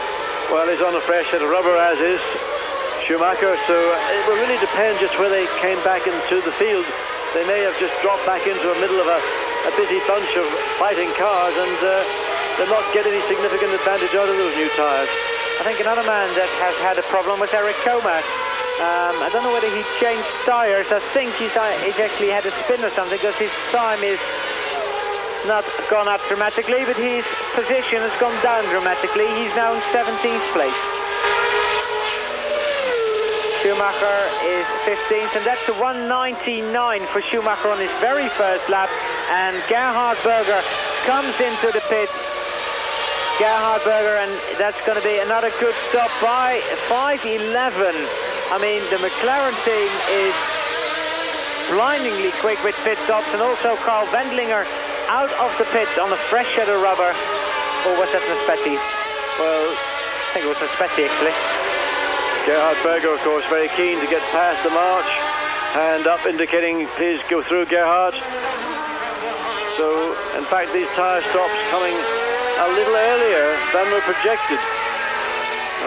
Well, he's on a fresh set of rubber, as is Schumacher, so it will really depend just where they came back into the field. They may have just dropped back into the middle of a busy bunch of fighting cars, and they'll not get any significant advantage out of those new tyres. I think another man that has had a problem was Eric Comas. I don't know whether he changed tyres. I think he's actually had a spin or something, because his time is not gone up dramatically, but his position has gone down dramatically. He's now in 17th place. Schumacher is 15th, and that's a 1:99 for Schumacher on his very first lap. And Gerhard Berger comes into the pits. Gerhard Berger, and that's going to be another good stop by 5:11. I mean, the McLaren team is blindingly quick with pit stops, and also Carl Wendlinger out of the pits on a fresh set of rubber. Or was that Naspetti? Well, I think it was Naspetti actually. Gerhard Berger, of course, very keen to get past the march. Hand up indicating please go through, Gerhard. So, in fact, these tyre stops coming a little earlier than were projected.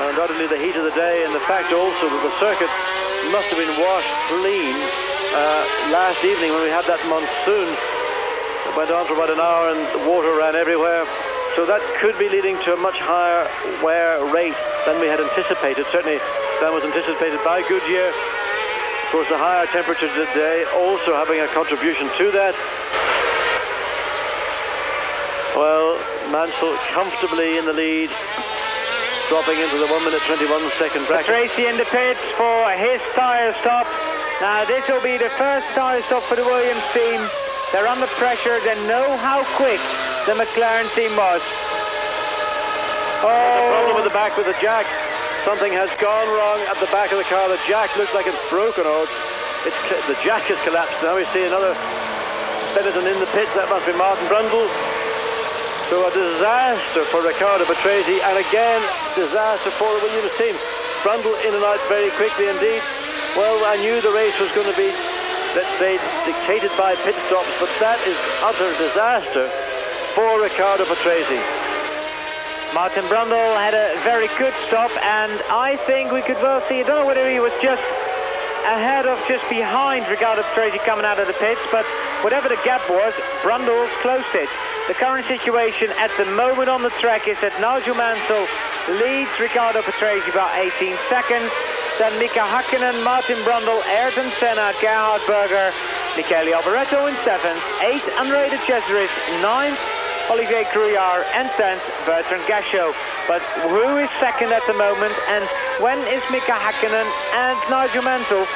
Undoubtedly the heat of the day, and the fact also that the circuit must have been washed clean last evening when we had that monsoon. It went on for about an hour and the water ran everywhere. So that could be leading to a much higher wear rate than we had anticipated. Certainly than was anticipated by Goodyear. Of course, the higher temperature today also having a contribution to that. Well, Mansell comfortably in the lead, dropping into the 1:21 bracket. Patrese in the pits for his tyre stop. Now this will be the first tyre stop for the Williams team. They're under pressure. They know how quick the McLaren team was. The problem with the back with the jack. Something has gone wrong at the back of the car. The jack looks like it's broken, or the jack has collapsed. Now we see another Benetton in the pits. That must be Martin Brundle. So a disaster for Riccardo Patrese, and again disaster for the Williams team. Brundle in and out very quickly indeed. Well, I knew the race was going to be, let's say, dictated by pit stops, but that is utter disaster for Riccardo Patrese. Martin Brundle had a very good stop, and I think we could well see, I don't know whether he was just ahead of just behind Riccardo Patrese coming out of the pits, but whatever the gap was, Brundle's closed it. The current situation at the moment on the track is that Nigel Mansell leads Riccardo Patrese about 18 seconds. Then Mika Hakkinen, Martin Brundle, Ayrton Senna, Gerhard Berger, Michele Alboreto in 7th, 8th André de Cesaris, 9th Olivier Crouillard, and 10th Bertrand Gachot. But who is second at the moment, and when is Mika Hakkinen and Nigel Mansell,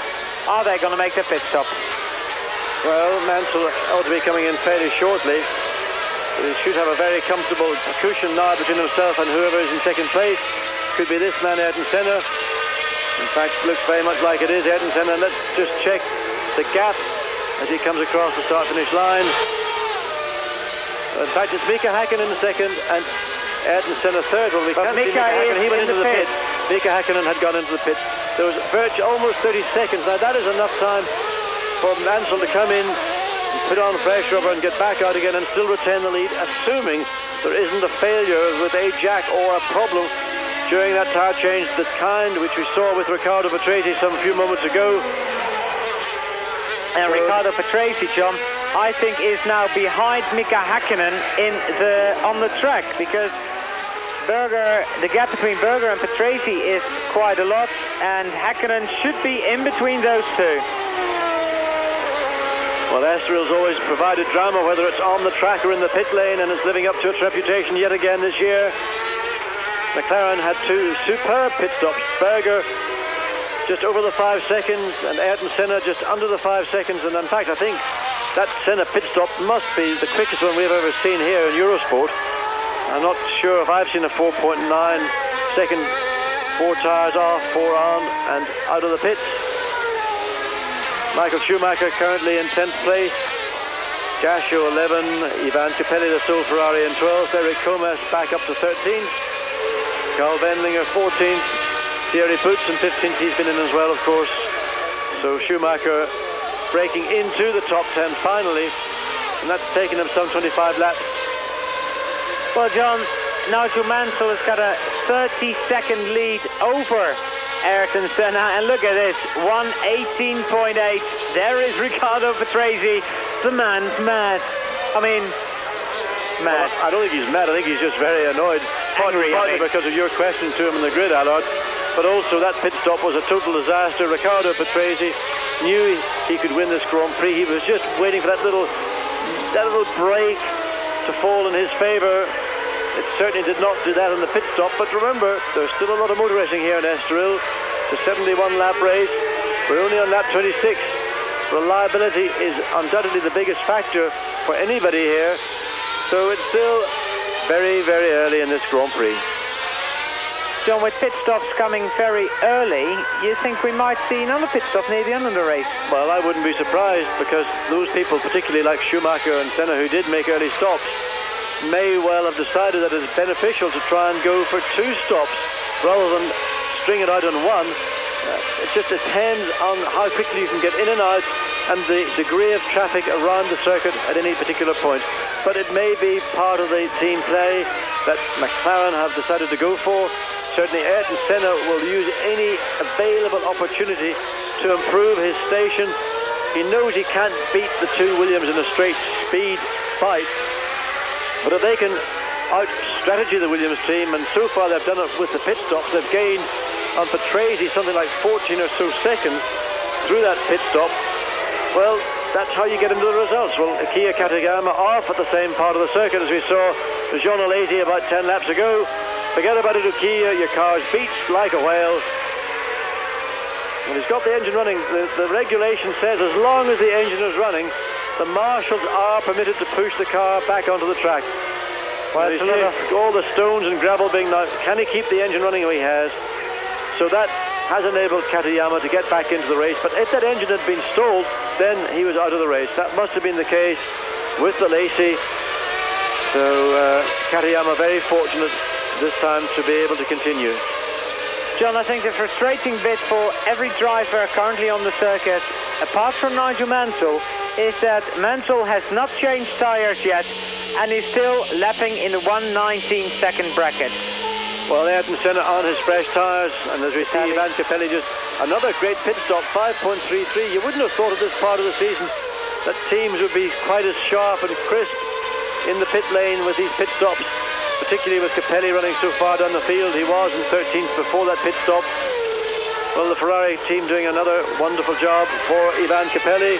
are they going to make their pit stop? Well, Mansell ought to be coming in fairly shortly. But he should have a very comfortable cushion now between himself and whoever is in second place. Could be this man, Ayrton Senna. In fact, looks very much like it is Ayrton Senna. Let's just check the gap as he comes across the start-finish line. In fact, it's Mika Hakkinen in second and Ayrton Senna third. Well, we can't see Mika Hakkinen. He went into the pit. Mika Hakkinen had gone into the pit. There was almost 30 seconds. Now, that is enough time for Mansell to come in, put on fresh rubber and get back out again and still retain the lead, assuming there isn't a failure with a jack or a problem during that tire change, the kind which we saw with Riccardo Patrese some few moments ago. And Riccardo Patrese, John, I think is now behind Mika Hakkinen on the track, because the gap between Berger and Patrese is quite a lot, and Hakkinen should be in between those two. Well, Estoril's always provided drama, whether it's on the track or in the pit lane, and it's living up to its reputation yet again this year. McLaren had two superb pit stops. Berger just over the 5 seconds, and Ayrton Senna just under the 5 seconds. And in fact, I think that Senna pit stop must be the quickest one we've ever seen here in Eurosport. I'm not sure if I've seen a 4.9 second, 4 tires off, 4 on, and out of the pits. Michael Schumacher currently in 10th place. Gachot 11, Ivan Capelli, the sole Ferrari in 12th. Eric Comas back up to 13th. Carl Wendlinger 14th. Thierry Putz in 15th, he's been in as well, of course. So Schumacher breaking into the top 10 finally, and that's taken him some 25 laps. Well, John, Nigel Mansell has got a 30-second lead over Ayrton Senna, and look at this, 1:18.8. There is Riccardo Patrese. The man's mad. I mean, mad. Well, I don't think he's mad. I think he's just very annoyed. Partly because of your question to him in the grid, Allard. But also that pit stop was a total disaster. Riccardo Patrese knew he could win this Grand Prix. He was just waiting for that little break to fall in his favour. It certainly did not do that in the pit stop. But remember, there's still a lot of motor racing here in Estoril. It's a 71-lap race. We're only on lap 26. Reliability is undoubtedly the biggest factor for anybody here. So it's still very, very early in this Grand Prix. John, with pit stops coming very early, you think we might see another pit stop near the end of the race? Well, I wouldn't be surprised, because those people, particularly like Schumacher and Senna, who did make early stops, may well have decided that it's beneficial to try and go for 2 stops rather than string it out on one. It just depends on how quickly you can get in and out and the degree of traffic around the circuit at any particular point. But it may be part of the team play that McLaren have decided to go for. Certainly Ayrton Senna will use any available opportunity to improve his station. He knows he can't beat the 2 Williams in a straight speed fight. But if they can out-strategy the Williams team, and so far they've done it with the pit stops, they've gained on Patrese something like 14 or so seconds through that pit stop. Well, that's how you get into the results. Well, Kia Katagama off at the same part of the circuit as we saw Jean Alesi about 10 laps ago. Forget about it, Kia, your car's beat like a whale. And he's got the engine running. The regulation says as long as the engine is running, the marshals are permitted to push the car back onto the track. Well, all the stones and gravel being now, can he keep the engine running? Oh, he has. So that has enabled Katayama to get back into the race. But if that engine had been stalled, then he was out of the race. That must have been the case with the Lacey. So Katayama very fortunate this time to be able to continue. John, I think the frustrating bit for every driver currently on the circuit, apart from Nigel Mansell, is that Mansell has not changed tyres yet and is still lapping in the 1:19-second bracket. Well, Ayrton Senna on his fresh tyres, and as we see Ivan Capelli just another great pit stop, 5.33. You wouldn't have thought at this part of the season that teams would be quite as sharp and crisp in the pit lane with these pit stops. particularly with Capelli running so far down the field. He was in 13th before that pit stop. Well, the Ferrari team doing another wonderful job for Ivan Capelli.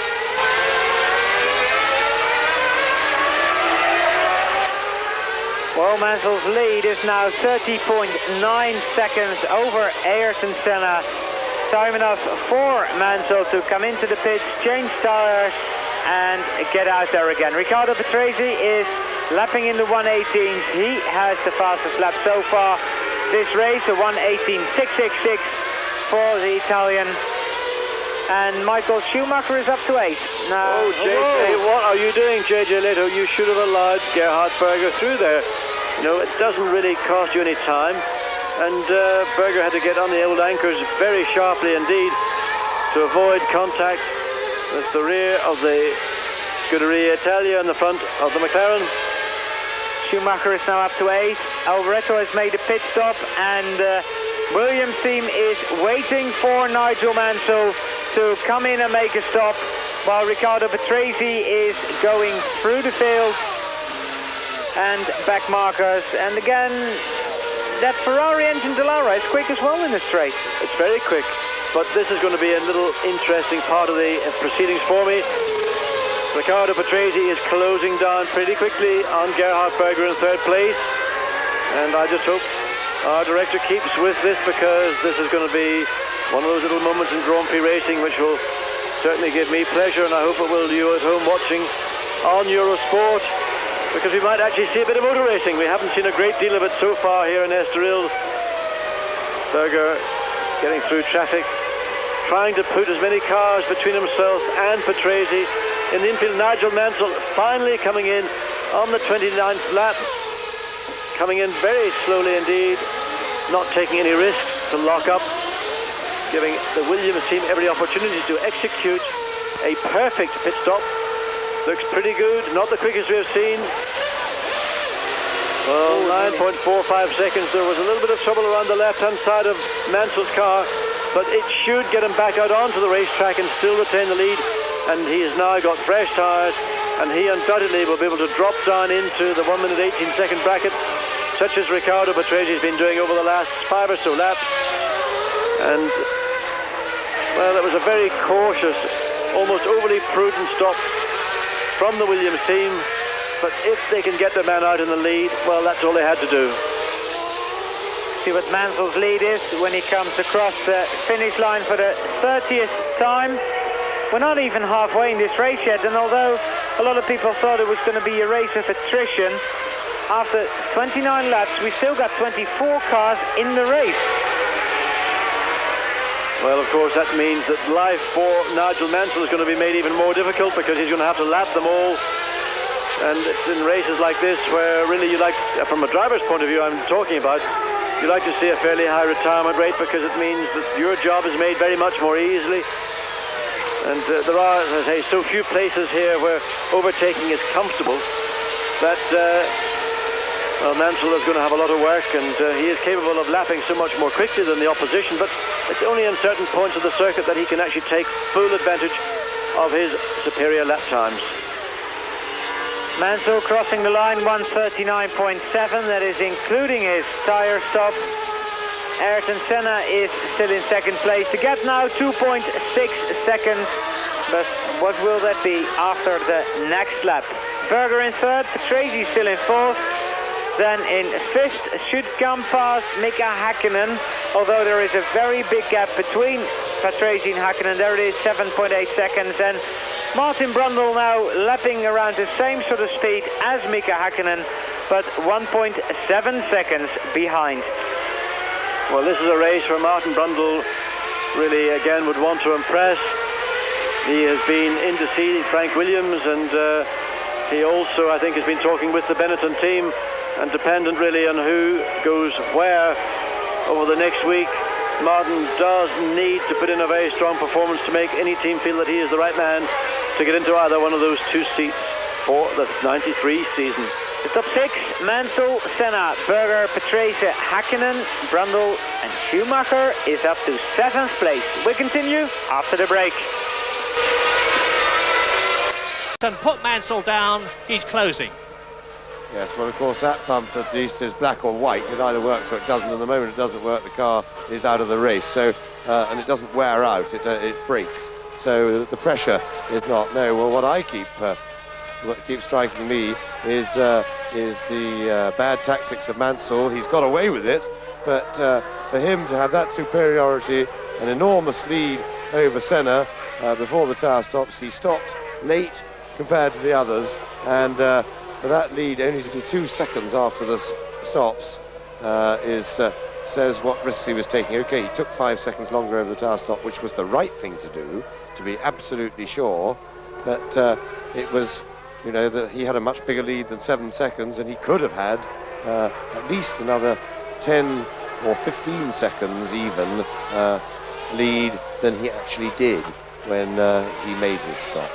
Well, Mansell's lead is now 30.9 seconds over Ayrton Senna. Time enough for Mansell to come into the pits, change tyres and get out there again. Riccardo Patrese is lapping in the 1:18s. He has the fastest lap so far this race, a 1:18.666 for the Italian. And Michael Schumacher is up to 8. Now, oh, JJ, what are you doing, JJ Leto? You should have allowed Gerhard Berger through there. You know, it doesn't really cost you any time. And Berger had to get on the old anchors very sharply indeed to avoid contact with the rear of the Scuderia Italia and the front of the McLaren. Schumacher is now up to 8. Alboreto has made a pit stop, and Williams' team is waiting for Nigel Mansell to come in and make a stop, while Riccardo Patrese is going through the field and back markers. And again, that Ferrari engine Dallara is quick as well in the straight. It's very quick, but this is going to be a little interesting part of the proceedings for me. Riccardo Patrese is closing down pretty quickly on Gerhard Berger in 3rd place, and I just hope our director keeps with this, because this is going to be one of those little moments in Grand Prix racing which will certainly give me pleasure, and I hope it will you at home watching on Eurosport, because we might actually see a bit of motor racing. We haven't seen a great deal of it so far here in Estoril. Berger getting through traffic, trying to put as many cars between himself and Patrese. In the infield, Nigel Mansell finally coming in on the 29th lap, coming in very slowly indeed, not taking any risks to lock up, giving the Williams team every opportunity to execute a perfect pit stop. Looks pretty good, not the quickest we have seen. Well, 9.45 seconds. There was a little bit of trouble around the left-hand side of Mansell's car, but it should get him back out onto the racetrack and still retain the lead. And he has now got fresh tyres, and he undoubtedly will be able to drop down into the 1 minute 18 second bracket, such as Riccardo Patrese has been doing over the last 5 or so laps. And well, it was a very cautious, almost overly prudent stop from the Williams team, but if they can get the man out in the lead, well, that's all they had to do. See what Mansell's lead is when he comes across the finish line for the 30th time. We're not even halfway in this race yet, and although a lot of people thought it was going to be a race of attrition, after 29 laps we still got 24 cars in the race. Well, of course, that means that life for Nigel Mansell is going to be made even more difficult, because he's going to have to lap them all. And it's in races like this where really you like, from a driver's point of view I'm talking about, you like to see a fairly high retirement rate, because it means that your job is made very much more easily. And there are, as I say, so few places here where overtaking is comfortable that well, Mansell is going to have a lot of work, and he is capable of lapping so much more quickly than the opposition, but it's only in certain points of the circuit that he can actually take full advantage of his superior lap times. Mansell crossing the line, 1:39.7, that is including his tyre stop. Ayrton Senna is still in 2nd place to get now 2.6 seconds, but what will that be after the next lap? Berger in 3rd, Patrese still in 4th. Then in 5th should come past Mika Häkkinen, although there is a very big gap between Patrese and Häkkinen. There it is, 7.8 seconds. And Martin Brundle now lapping around the same sort of speed as Mika Häkkinen, but 1.7 seconds behind. Well, this is a race where Martin Brundle really again would want to impress. He has been in to see Frank Williams, and he also, I think, has been talking with the Benetton team, and dependent really on who goes where over the next week, Martin does need to put in a very strong performance to make any team feel that he is the right man to get into either one of those 2 seats for the 93 season. The top 6, Mansell, Senna, Berger, Patrese, Häkkinen, Brundle and Schumacher is up to 7th place. We continue after the break. And put Mansell down, he's closing. Yes, well, of course, that pump at least is black or white. It either works or it doesn't, and the moment it doesn't work, the car is out of the race. So, and it doesn't wear out, it breaks. So the pressure is not. No, well, what keeps striking me is the bad tactics of Mansell. He's got away with it, but for him to have that superiority, an enormous lead over Senna before the tyre stops, he stopped late compared to the others, and for that lead only to be 2 seconds after the stops says what risks he was taking. Okay, he took 5 seconds longer over the tyre stop, which was the right thing to do, to be absolutely sure, but it was, you know, that he had a much bigger lead than 7 seconds, and he could have had at least another 10 or 15 seconds even lead than he actually did when he made his stop.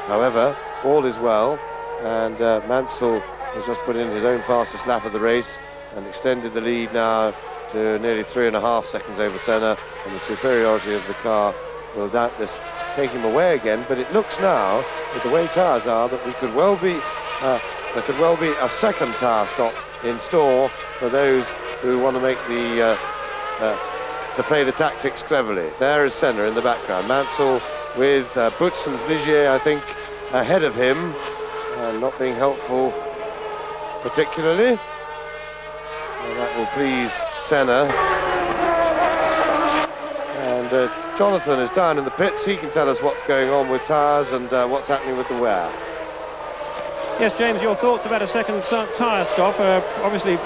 However, all is well, and Mansell has just put in his own fastest lap of the race and extended the lead now to nearly 3.5 seconds over Senna, and the superiority of the car will doubtless take him away again. But it looks now, with the way tyres are, that there could well be a second tyre stop in store for those who want to make the to play the tactics cleverly. There is Senna in the background. Mansell with Butsen's Ligier, I think, ahead of him, and not being helpful particularly. And that will please Senna. And Jonathan is down in the pits. He can tell us what's going on with tyres and what's happening with the wear. Yes, James, your thoughts about a second tyre stop are obviously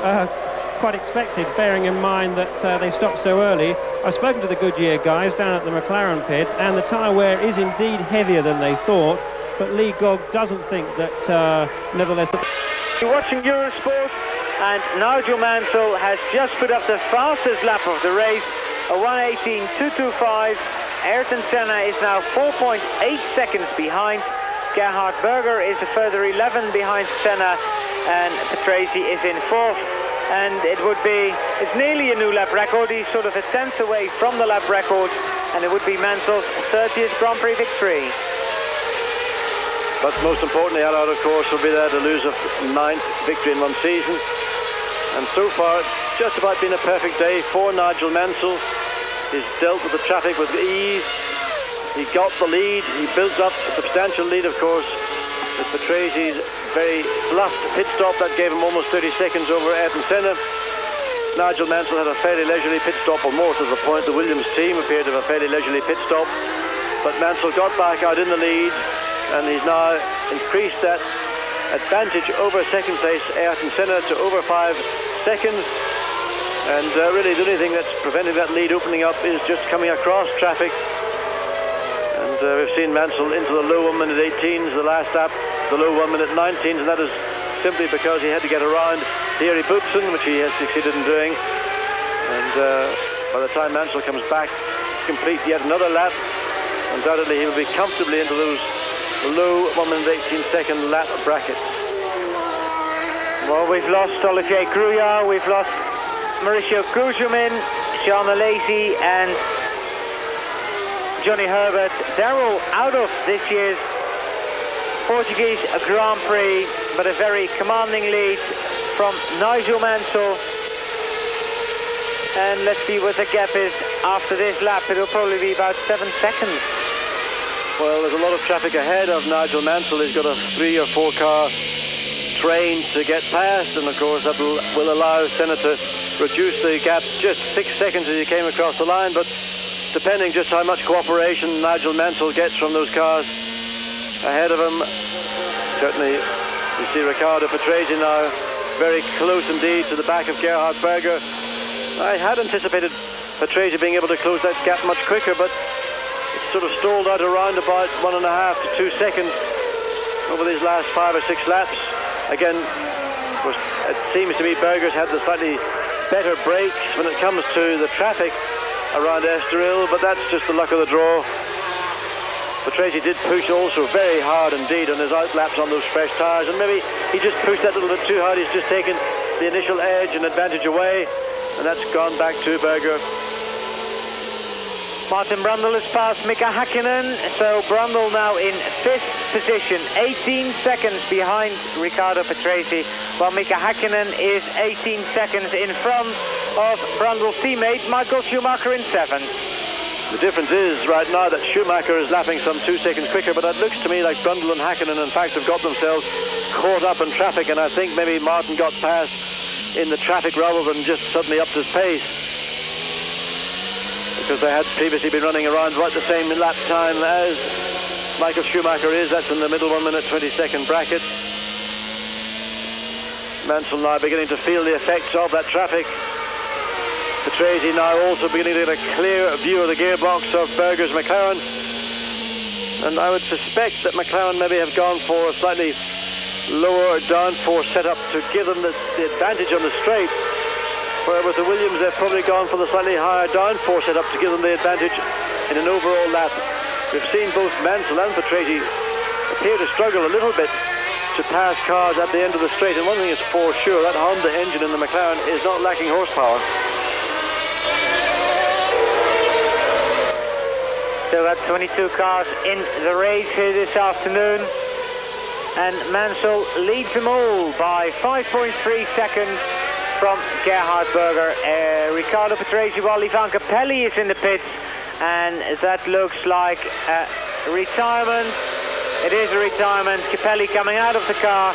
quite expected, bearing in mind that they stopped so early. I've spoken to the Goodyear guys down at the McLaren pit, and the tyre wear is indeed heavier than they thought, but Lee Gogg doesn't think that, nevertheless... You're watching Eurosport, and Nigel Mansell has just put up the fastest lap of the race, a 1:18.225. Ayrton Senna is now 4.8 seconds behind. Gerhard Berger is a further 11 behind Senna, and Patrese is in fourth. And it's nearly a new lap record. He's sort of a tenth away from the lap record, and it would be Mansell's 30th Grand Prix victory. But most importantly, Allard, of course, will be there to lose a 9th victory in one season. And so far, it's just about been a perfect day for Nigel Mansell. He's dealt with the traffic with ease. He got the lead. He built up a substantial lead, of course, with Patrese's very bluff pit stop that gave him almost 30 seconds over Ayrton Senna. Nigel Mansell had a fairly leisurely pit stop, or more to the point, the Williams team appeared to have a fairly leisurely pit stop. But Mansell got back out in the lead, and he's now increased that advantage over second place Ayrton Senna to over 5 seconds. And really the only thing that's preventing that lead opening up is just coming across traffic. And we've seen Mansell into the low 1 minute 18s the last lap, the low 1 minute 19s, and that is simply because he had to get around Thierry Boutsen, which he has succeeded in doing. And by the time Mansell comes back to complete yet another lap, undoubtedly he will be comfortably into those low 1 minute 18 second lap brackets. Well, we've lost Olivier Grouillard, we've lost Mauricio Goujumin, Jean Alesi and Johnny Herbert. They're all out of this year's Portuguese Grand Prix, but a very commanding lead from Nigel Mansell. And let's see what the gap is after this lap. It'll probably be about 7 seconds. Well, there's a lot of traffic ahead of Nigel Mansell. He's got a 3 or 4 car train to get past, and of course that will allow Senna to reduce the gap just 6 seconds as he came across the line. But depending just how much cooperation Nigel Mansell gets from those cars ahead of him, certainly you see Riccardo Patrese now very close indeed to the back of Gerhard Berger. I had anticipated Patrese being able to close that gap much quicker, but it's sort of stalled out around about 1.5 to 2 seconds over these last 5 or 6 laps. Again, it seems to me Berger's had the slightly better brakes when it comes to the traffic around Estoril, but that's just the luck of the draw. Patrese did push also very hard indeed on his outlaps on those fresh tyres, and maybe he just pushed that a little bit too hard. He's just taken the initial edge and advantage away, and that's gone back to Berger. Martin Brundle has passed Mika Hakkinen, so Brundle now in 5th position, 18 seconds behind Riccardo Patrese, while Mika Hakkinen is 18 seconds in front of Brundle's teammate Michael Schumacher in 7th. The difference is right now that Schumacher is lapping some 2 seconds quicker, but it looks to me like Brundle and Hakkinen in fact have got themselves caught up in traffic, and I think maybe Martin got past in the traffic rather than just suddenly upped his pace, because they had previously been running around about the same lap time as Michael Schumacher is. That's in the middle 1 minute 20-second bracket. Mansell now beginning to feel the effects of that traffic. Patrese now also beginning to get a clear view of the gearbox of Berger's McLaren, and I would suspect that McLaren maybe have gone for a slightly lower downforce setup to give them the advantage on the straight, where with the Williams they've probably gone for the slightly higher downforce setup to give them the advantage in an overall lap. We've seen both Mansell and Patrese appear to struggle a little bit to pass cars at the end of the straight, and one thing is for sure, that Honda engine in the McLaren is not lacking horsepower. Still got 22 cars in the race here this afternoon, and Mansell leads them all by 5.3 seconds from Gerhard Berger. Riccardo Patrese, while Ivan Capelli is in the pits, and that looks like a retirement. It is a retirement. Capelli coming out of the car,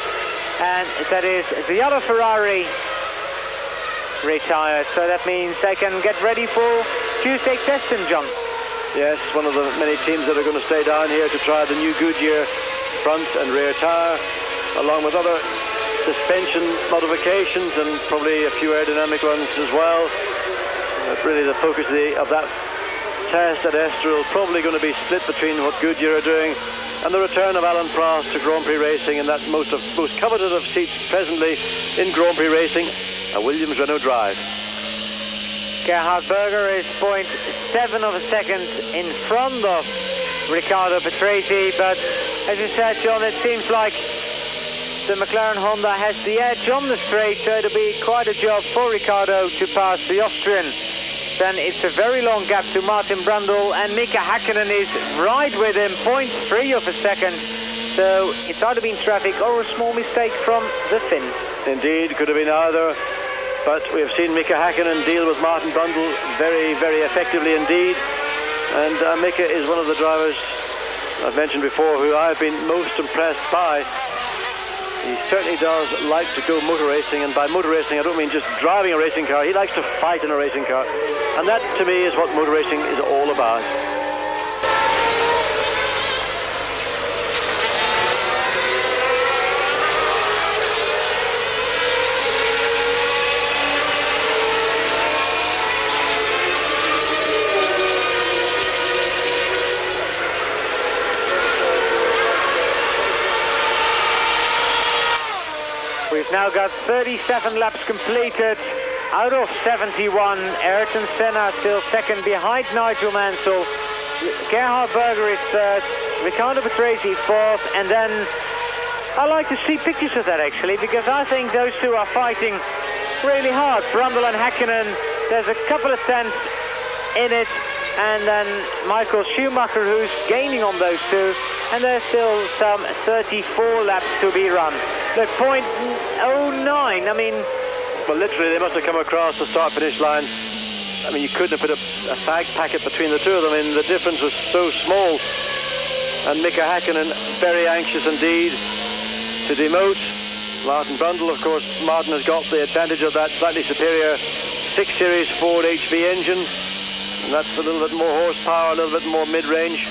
and that is the other Ferrari retired, so that means they can get ready for Tuesday testing, John. Yes, one of the many teams that are going to stay down here to try the new Goodyear front and rear tyre, along with other suspension modifications and probably a few aerodynamic ones as well. Really the focus of that test at Estoril probably going to be split between what Goodyear are doing and the return of Alan Prost to Grand Prix racing, and that most coveted of seats presently in Grand Prix racing, a Williams Renault drive. Gerhard Berger is 0.7 of a second in front of Riccardo Patrese, but as you said, John, it seems like the McLaren Honda has the edge on the straight, so it'll be quite a job for Riccardo to pass the Austrian. Then it's a very long gap to Martin Brundle, and Mika Hakkinen is right with him, 0.3 of a second. So it's either been traffic or a small mistake from the Finn. Indeed, could have been either. But we have seen Mika Hakkinen deal with Martin Brundle very, very effectively indeed. And Mika is one of the drivers I've mentioned before who I've been most impressed by. He certainly does like to go motor racing, and by motor racing I don't mean just driving a racing car. He likes to fight in a racing car, and that to me is what motor racing is all about. We've now got 37 laps completed out of 71. Ayrton Senna still second behind Nigel Mansell. Gerhard Berger is third. Riccardo Patrese fourth. And then I like to see pictures of that actually, because I think those two are fighting really hard. Brundle and Hakkinen, there's a couple of tenths in it. And then Michael Schumacher, who's gaining on those two. And there's still some 34 laps to be run. The 0.09, I mean... Well, literally, they must have come across the start-finish line. I mean, you couldn't have put a fag packet between the two of them. I mean, the difference was so small. And Mika Hakkinen, very anxious indeed to demote Martin Brundle. Of course, Martin has got the advantage of that slightly superior 6 Series Ford HV engine. And that's a little bit more horsepower, a little bit more mid-range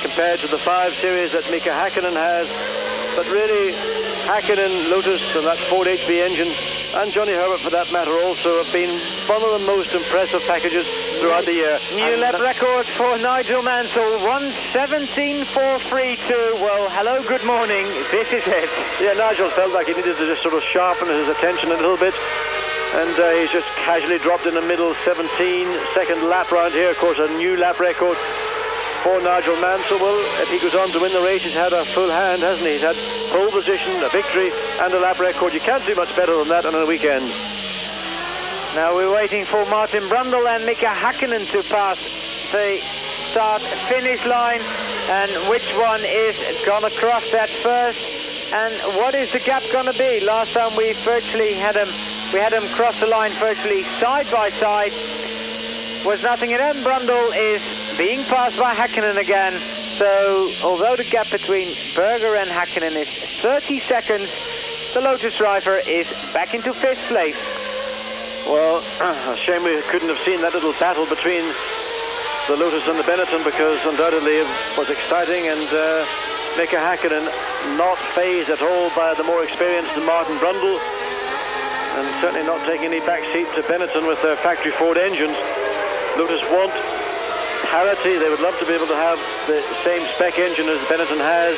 compared to the 5 Series that Mika Hakkinen has. But really, Hakkinen, Lotus and that Ford HV engine, and Johnny Herbert for that matter also, have been one of the most impressive packages throughout the year. New lap record for Nigel Mansell, 1:17.432. Well, hello, good morning, this is it. Yeah, Nigel felt like he needed to just sort of sharpen his attention a little bit, and he's just casually dropped in the middle 17-second lap round here. Of course, a new lap record for Nigel Mansell. Well, if he goes on to win the race, he's had a full hand, hasn't he? He's had pole position, a victory, and a lap record. You can't do much better than that on a weekend. Now we're waiting for Martin Brundle and Mika Hakkinen to pass the start-finish line, and which one is gonna cross that first, and what is the gap gonna be? Last time we virtually had them cross the line virtually side by side. Was nothing, and then Brundle is being passed by Häkkinen again. So although the gap between Berger and Häkkinen is 30 seconds, the Lotus driver is back into 5th place. Well, a shame we couldn't have seen that little battle between the Lotus and the Benetton, because undoubtedly it was exciting, and Mika Häkkinen not phased at all by the more experienced Martin Brundle, and certainly not taking any backseat to Benetton with their factory Ford engines. Lotus want parity. They would love to be able to have the same spec engine as Benetton has.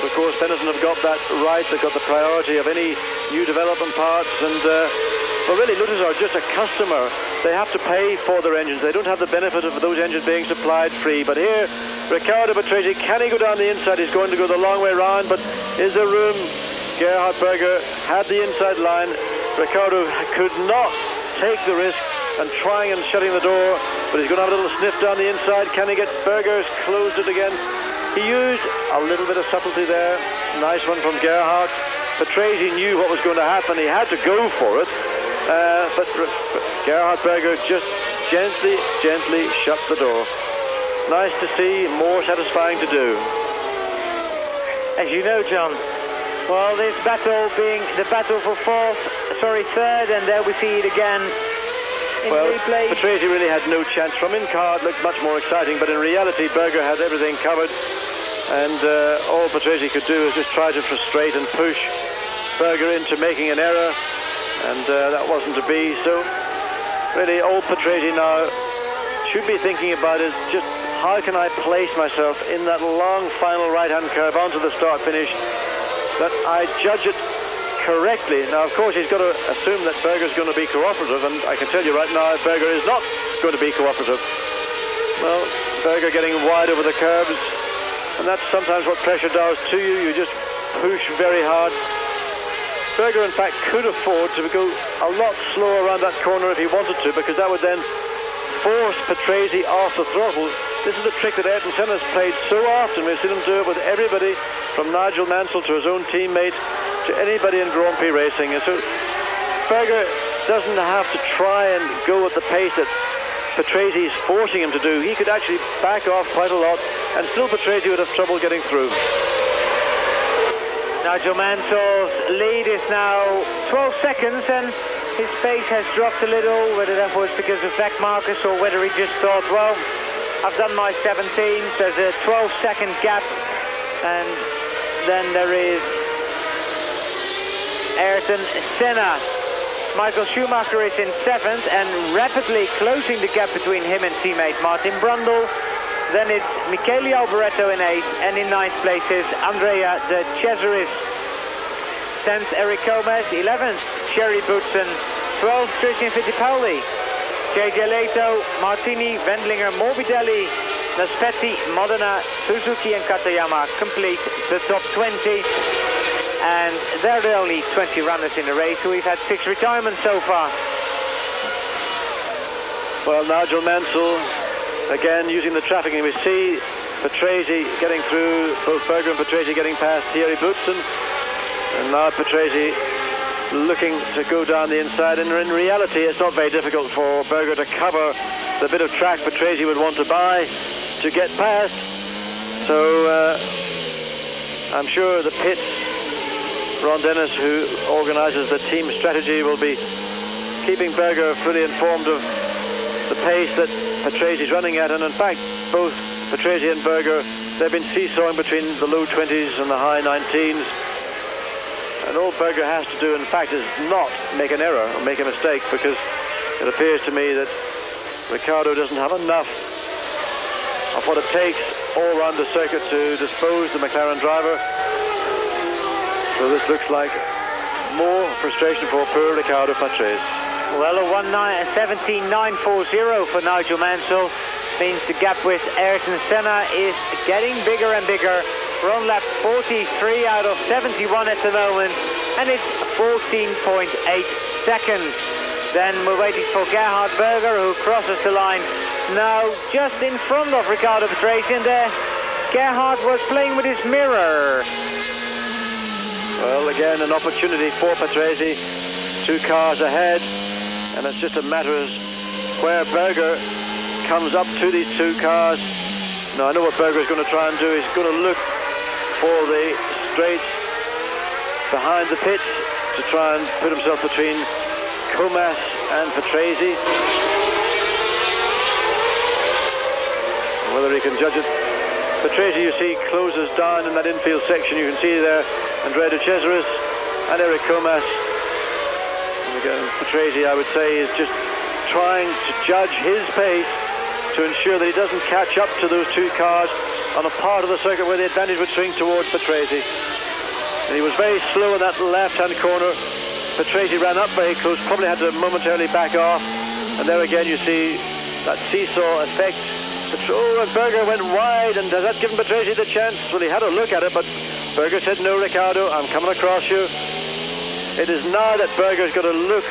But of course, Benetton have got that right. They've got the priority of any new development parts, and well, really, Lotus are just a customer. They have to pay for their engines. They don't have the benefit of those engines being supplied free. But here, Riccardo Patrese, can he go down the inside? He's going to go the long way round, but is there room? Gerhard Berger had the inside line. Riccardo could not take the risk and trying and shutting the door, but he's going to have a little sniff down the inside. Can he get Berger's closed it again? He used a little bit of subtlety there. Nice one from Gerhard. Patrese knew what was going to happen. He had to go for it. But Gerhard Berger just gently shut the door. Nice to see, more satisfying to do. As you know, John, well, this battle being the battle for third, and there we see it again in replay. Patrese really had no chance. From in-car it looked much more exciting, but in reality Berger had everything covered, and all Patrese could do was just try to frustrate and push Berger into making an error, and that wasn't to be. So really old Patrese now should be thinking about is just how can I place myself in that long final right-hand curve onto the start-finish, that I judge it correctly. Now, of course, he's got to assume that Berger's going to be cooperative, and I can tell you right now, Berger is not going to be cooperative. Well, Berger getting wide over the curves, and that's sometimes what pressure does to you. You just push very hard. Berger, in fact, could afford to go a lot slower around that corner if he wanted to, because that would then force Patrese off the throttle. This is a trick that Ayrton Senna's played so often. We've seen him do it with everybody, from Nigel Mansell to his own teammate, to anybody in Grand Prix racing. And so Berger doesn't have to try and go at the pace that Patrese is forcing him to do. He could actually back off quite a lot, and still Patrese would have trouble getting through. Nigel Mansell's lead is now 12 seconds, and his pace has dropped a little, whether that was because of back markers or whether he just thought, well, I've done my 17, there's a 12-second gap, and then there is Ayrton Senna. Michael Schumacher is in 7th and rapidly closing the gap between him and teammate Martin Brundle. Then it's Michele Alboreto in 8th, and in 9th place is Andrea de Cesaris. 10th, Eric Gomez. 11th, Thierry Boutsen. 12th, Christian Fittipaldi. JJ Leto, Martini, Wendlinger, Morbidelli, Naspetti, Modena, Suzuki and Katayama complete the top 20. And they're the only 20 runners in the race, so we've had 6 retirements so far. Well, Nigel Mansell, again, using the traffic, and we see Patrese getting through, both Berger and Patrese getting past Thierry Boutsen. And now Patrese looking to go down the inside, and in reality it's not very difficult for Berger to cover the bit of track Patrese would want to buy to get past. So I'm sure the pits, Ron Dennis, who organises the team strategy, will be keeping Berger fully informed of the pace that Patrese is running at. And in fact, both Patrese and Berger, they've been seesawing between the low 20s and the high 19s. And all Berger has to do, in fact, is not make an error or make a mistake, because it appears to me that Ricciardo doesn't have enough of what it takes all around the circuit to dispose the McLaren driver. So this looks like more frustration for poor Ricciardo Patrese. Well, a 17.940 for Nigel Mansell means the gap with Ayrton Senna is getting bigger and bigger. We're on lap 43 out of 71 at the moment, and it's 14.8 seconds. Then we're waiting for Gerhard Berger, who crosses the line now just in front of Riccardo Patrese, and Gerhard was playing with his mirror. Well, again, an opportunity for Patrese, 2 cars ahead, and it's just a matter of where Berger comes up to these 2 cars. Now, I know what Berger is going to try and do. He's going to look for the straights behind the pits to try and put himself between Comas and Patrese. Whether he can judge it. Patrese, you see, closes down in that infield section. You can see there Andrea de Cesaris and Eric Comas. And again, Patrese, I would say, is just trying to judge his pace to ensure that he doesn't catch up to those 2 cars on a part of the circuit where the advantage would swing towards Patrese. And he was very slow in that left-hand corner. Patrese ran up very close, probably had to momentarily back off. And there again you see that seesaw effect. Oh, and Berger went wide, and has that given Patrese the chance? Well, he had a look at it, but Berger said, no, Riccardo, I'm coming across you. It is now that Berger's got to look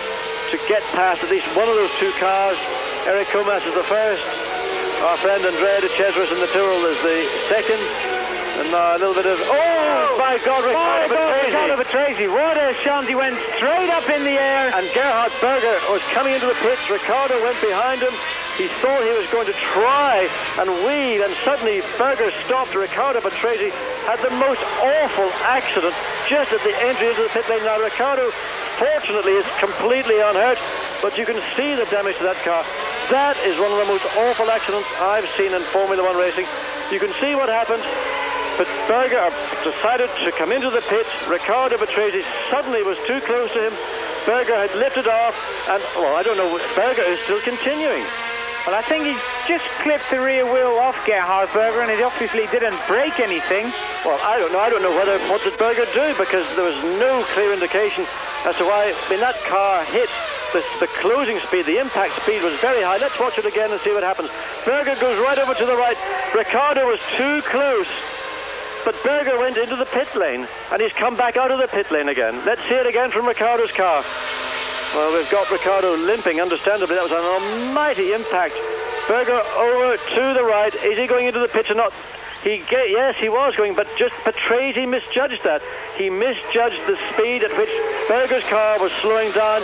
to get past at least one of those 2 cars. Eric Comas is the first. Our friend Andrea de Cesaris in the Tyrrell is the second. And now a little bit of... Oh, my God, Riccardo Patrese. What a shot. He went straight up in the air. And Gerhard Berger was coming into the pits. Riccardo went behind him. He thought he was going to try and weave, and suddenly Berger stopped. Riccardo Patrese had the most awful accident just at the entry into the pit lane. Now, Riccardo, fortunately, is completely unhurt, but you can see the damage to that car. That is one of the most awful accidents I've seen in Formula One racing. You can see what happened. But Berger decided to come into the pits. Riccardo Patrese suddenly was too close to him. Berger had lifted off, and, well, I don't know, Berger is still continuing. Well, I think he just clipped the rear wheel off Gerhard Berger, and it obviously didn't break anything. Well, I don't know. I don't know what did Berger do, because there was no clear indication as to why when that car hit. The closing speed, the impact speed was very high. Let's watch it again and see what happens. Berger goes right over to the right. Riccardo was too close. But Berger went into the pit lane, and he's come back out of the pit lane again. Let's see it again from Riccardo's car. Well, we've got Riccardo limping, understandably. That was an almighty impact. Berger over to the right. Is he going into the pits or not? Yes, he was going, but just Patrese misjudged that. He misjudged the speed at which Berger's car was slowing down.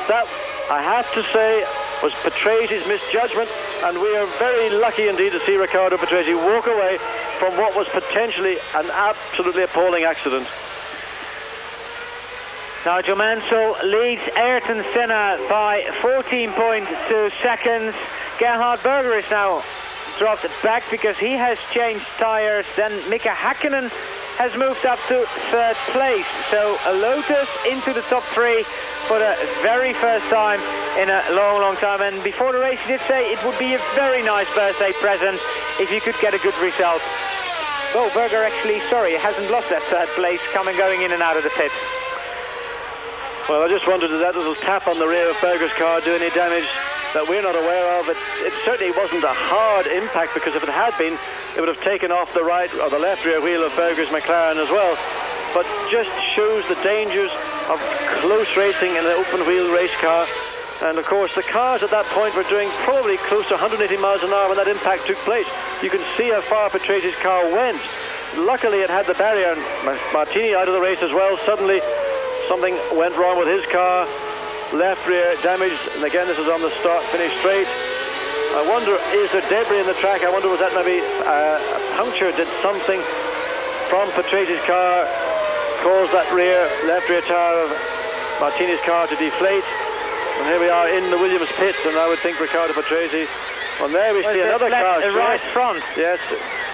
That, I have to say, was Patrase's misjudgment, and we are very lucky indeed to see Riccardo Patrese walk away from what was potentially an absolutely appalling accident. Nigel Mansell leads Ayrton Senna by 14.2 seconds. Gerhard Berger is now dropped back because he has changed tyres. Then Mika Häkkinen has moved up to 3rd place. So a Lotus into the top 3 for the very first time in a long, long time. And before the race, he did say it would be a very nice birthday present if you could get a good result. Oh, Berger actually, sorry, hasn't lost that 3rd place going in and out of the pit. Well, I just wondered, did that little tap on the rear of Berger's car do any damage that we're not aware of? It certainly wasn't a hard impact, because if it had been, it would have taken off the right or the left rear wheel of Berger's McLaren as well. But just shows the dangers of close racing in an open wheel race car. And of course the cars at that point were doing probably close to 180 miles an hour when that impact took place. You can see how far Patrase's car went. Luckily it had the barrier, and Martini out of the race as well. Suddenly something went wrong with his car. Left rear damaged, and again this is on the start finish straight. I wonder, is there debris in the track? I wonder, was that maybe a puncture? Did something from Patrase's car cause that left rear tire of Martini's car to deflate? And here we are in the Williams pits, and I would think Riccardo Patrese. Well, there we see another car. Right front. Yes,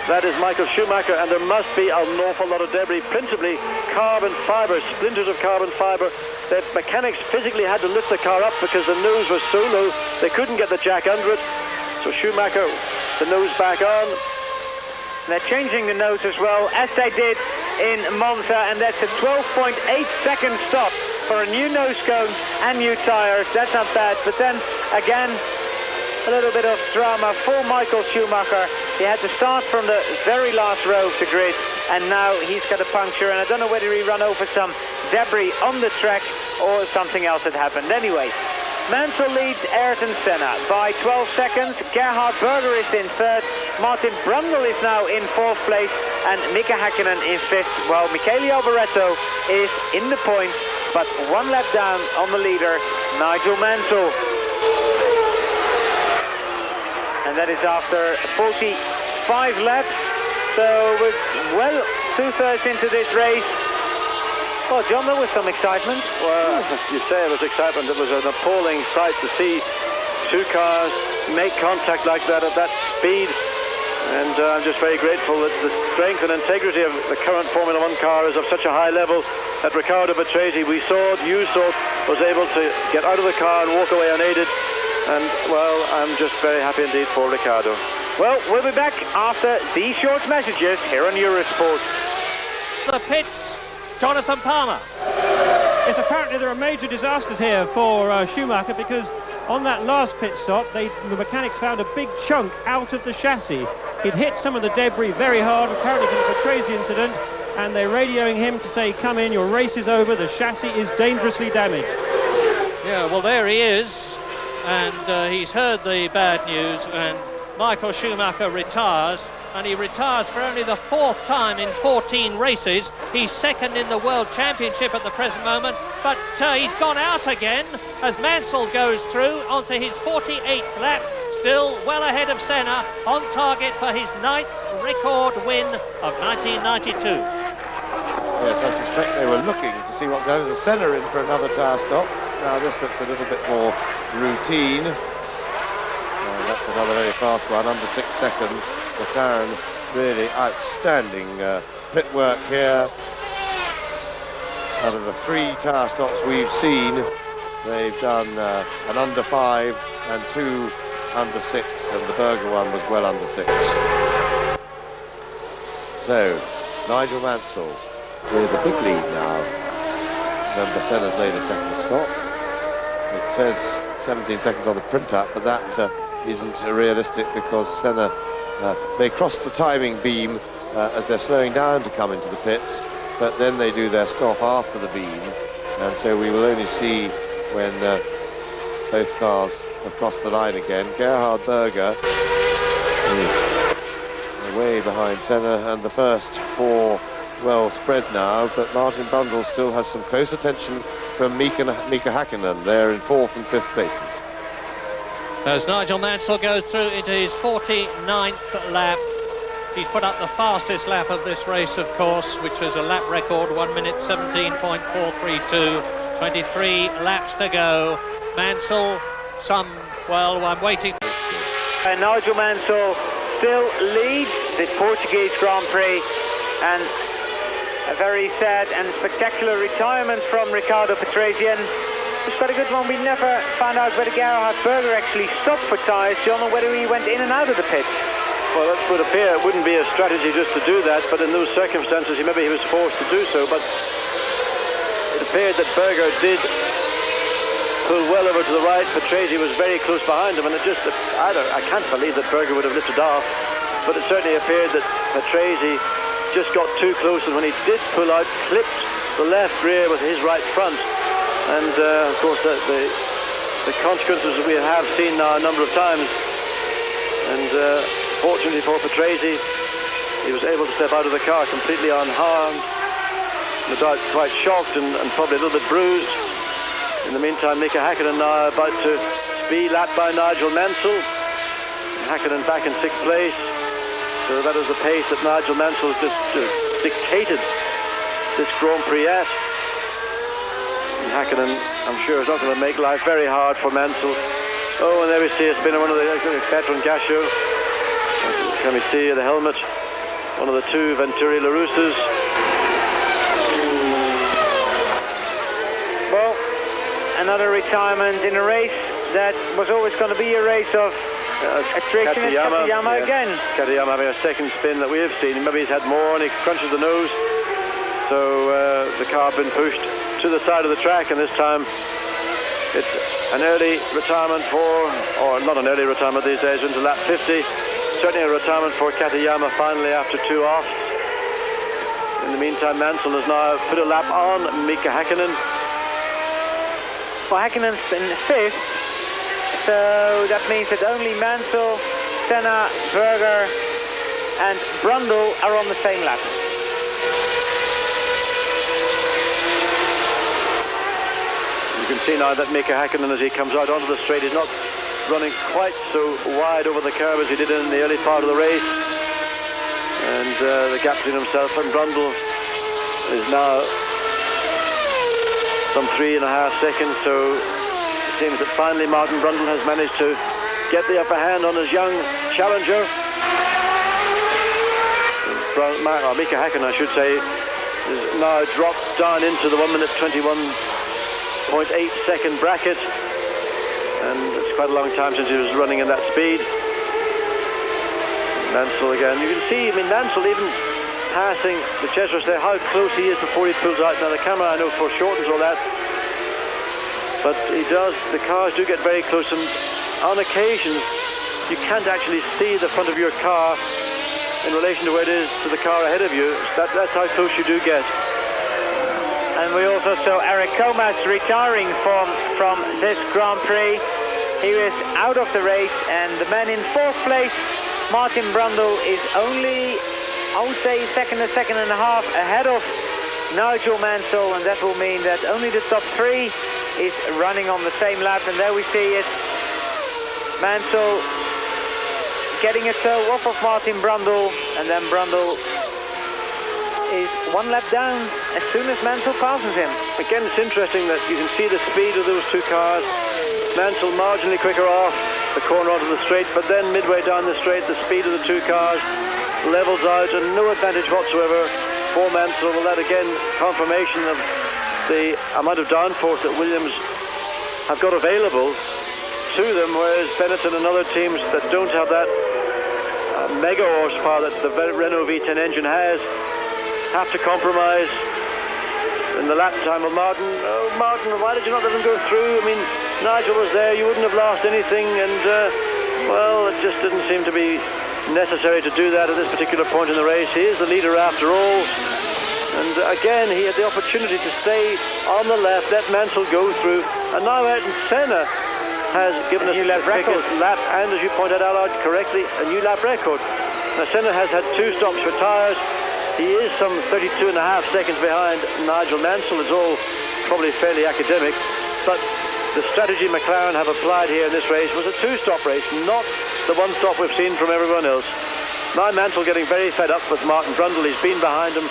that is Michael Schumacher, and there must be an awful lot of debris, principally carbon fibre, splinters of carbon fibre. The mechanics physically had to lift the car up because the nose was so low they couldn't get the jack under it. So Schumacher, the nose back on. They're changing the nose as well, as they did in Monza, and that's a 12.8 second stop for a new nose cone and new tyres. That's not bad, but then again a little bit of drama for Michael Schumacher. He had to start from the very last row of the grid, and now he's got a puncture, and I don't know whether he ran over some debris on the track or something else had happened. Anyway, Mansell leads Ayrton Senna by 12 seconds. Gerhard Berger is in third. Martin Brundle is now in fourth place. And Mika Häkkinen in fifth. While Michele Alboreto is in the points, but one lap down on the leader, Nigel Mansell. And that is after 45 laps. So we're well two-thirds into this race. Well, John, there was some excitement. Well, you say it was excitement. It was an appalling sight to see two cars make contact like that at that speed. And I'm just very grateful that the strength and integrity of the current Formula One car is of such a high level that Riccardo Patrese, you saw, was able to get out of the car and walk away unaided. And, well, I'm just very happy indeed for Riccardo. Well, we'll be back after these short messages here on Eurosport. The pits, Jonathan Palmer. Yes, apparently there are major disasters here for Schumacher, because on that last pit stop, the mechanics found a big chunk out of the chassis. He'd hit some of the debris very hard, apparently from the Patrese incident, and they're radioing him to say, come in, your race is over, the chassis is dangerously damaged. Yeah, well, there he is, and he's heard the bad news, and Michael Schumacher retires, and he retires for only the fourth time in 14 races. He's second in the World Championship at the present moment, but he's gone out again as Mansell goes through onto his 48th lap, still well ahead of Senna, on target for his 9th record win of 1992. Yes, I suspect they were looking to see what goes with Senna in for another tyre stop. Now this looks a little bit more routine. That's another very fast one, under 6 seconds. McLaren really outstanding pit work here. Out of the 3 tyre stops we've seen, they've done an under 5 and 2 under 6, and the Berger one was well under 6. So, Nigel Mansell with a big lead now. Remember, Senna's made a second stop. It says 17 seconds on the printout, but that isn't realistic, because Senna may cross the timing beam as they're slowing down to come into the pits, but then they do their stop after the beam, and so we will only see when both cars have crossed the line again. Gerhard Berger is way behind Senna, and the first 4 well spread now, but Martin Brundle still has some close attention from Mika Häkkinen. They're in 4th and 5th places. As Nigel Mansell goes through into his 49th lap. He's put up the fastest lap of this race, of course, which was a lap record, 1 minute 17.432. 23 laps to go. Mansell, I'm waiting. And Nigel Mansell still leads this Portuguese Grand Prix, and a very sad and spectacular retirement from Riccardo Patrese. It's quite a good one. We never found out whether Gerhard Berger actually stopped for tyres, John, or whether he went in and out of the pits. Well, that would appear it wouldn't be a strategy just to do that, but in those circumstances, maybe he was forced to do so. But it appeared that Berger did pull well over to the right. Patrese was very close behind him, and it just I can't believe that Berger would have lifted off. But it certainly appeared that Patrese just got too close, and when he did pull out, clipped the left rear with his right front. And of course the consequences we have seen now a number of times. And fortunately for Patrese, he was able to step out of the car completely unharmed. No doubt quite shocked and probably a little bit bruised. In the meantime, Mika Häkkinen now about to be lapped by Nigel Mansell. Häkkinen back in 6th place. So that is the pace that Nigel Mansell has just dictated this Grand Prix at. And Häkkinen, I'm sure, is not going to make life very hard for Mansell. Oh, and there we see a spinner, one of the veteran Gasho. Can we see the helmet? One of the 2 Venturi LaRussas. Well, another retirement in a race that was always going to be a race of attrition. Katayama again. Katayama having a second spin that we have seen. Maybe he's had more and he crunches the nose. So the car been pushed to the side of the track, and this time it's an early retirement or not an early retirement these days, into lap 50. Certainly a retirement for Katayama finally after 2 offs. In the meantime, Mansell has now put a lap on Mika Häkkinen. Well, Häkkinen's in 5th. So that means that only Mansell, Senna, Berger and Brundle are on the same lap. You can see now that Mika Häkkinen, as he comes out onto the straight, is not running quite so wide over the curve as he did in the early part of the race. And the gap between himself and Brundle is now some 3.5 seconds. So it seems that finally Martin Brundle has managed to get the upper hand on his young challenger. Mika Häkkinen, I should say, is now dropped down into the 1 minute 21.8 second bracket, and it's quite a long time since he was running in that speed. Mansell again, you can see, I mean, Mansell even passing the Chesros there, how close he is before he pulls out. Now the camera, I know, foreshortens all that, but he does, the cars do get very close, and on occasions you can't actually see the front of your car in relation to where it is to the car ahead of you. That's how close you do get. And we also saw Eric Comas retiring from this Grand Prix. He was out of the race, and the man in 4th place, Martin Brundle, is only, I would say, a second and a half ahead of Nigel Mansell, and that will mean that only the top 3 is running on the same lap. And there we see it, Mansell getting a toe off of Martin Brundle, and then Brundle is 1 lap down as soon as Mansell passes him. Again, it's interesting that you can see the speed of those two cars. Mansell marginally quicker off the corner onto the straight, but then midway down the straight, the speed of the two cars levels out, and no advantage whatsoever for Mansell. Well, that again, confirmation of the amount of downforce that Williams have got available to them, whereas Benetton and other teams that don't have that mega horsepower that the Renault V10 engine has have to compromise in the lap time of Martin. Oh, Martin, why did you not let him go through? I mean, Nigel was there, you wouldn't have lost anything, and well, it just didn't seem to be necessary to do that at this particular point in the race. He is the leader after all, and again, he had the opportunity to stay on the left, let Mansell go through, and now Ayrton Senna has given us the quickest lap, and as you pointed out correctly, a new lap record. Now, Senna has had 2 stops for tyres. He is some 32.5 seconds behind Nigel Mansell. It's all probably fairly academic, but the strategy McLaren have applied here in this race was a 2-stop race, not the 1 stop we've seen from everyone else. Now Mansell getting very fed up with Martin Brundle. He's been behind him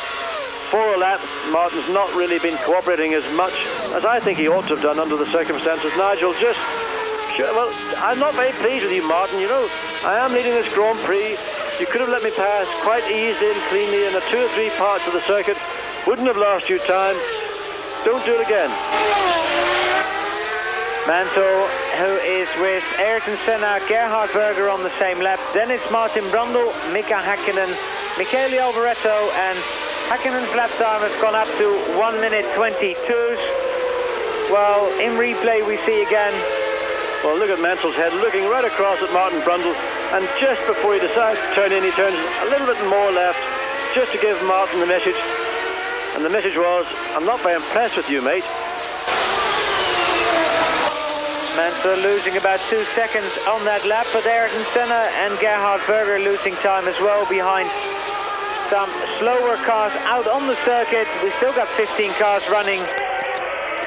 for a lap. Martin's not really been cooperating as much as I think he ought to have done under the circumstances. Nigel just, well, I'm not very pleased with you, Martin. You know, I am leading this Grand Prix. You could have let me pass quite easily and cleanly in the 2 or 3 parts of the circuit. Wouldn't have lost you time. Don't do it again. Mansell, who is with Ayrton Senna, Gerhard Berger on the same lap. Then it's Martin Brundle, Mika Häkkinen, Michele Alboreto, and Häkkinen's lap time has gone up to 1 minute 22. Well, in replay we see again. Well, look at Mansell's head, looking right across at Martin Brundle, and just before he decides to turn in, he turns a little bit more left, just to give Martin the message. And the message was, I'm not very impressed with you, mate. Mansell losing about 2 seconds on that lap, but Ayrton Senna and Gerhard Berger losing time as well behind some slower cars out on the circuit. We still got 15 cars running,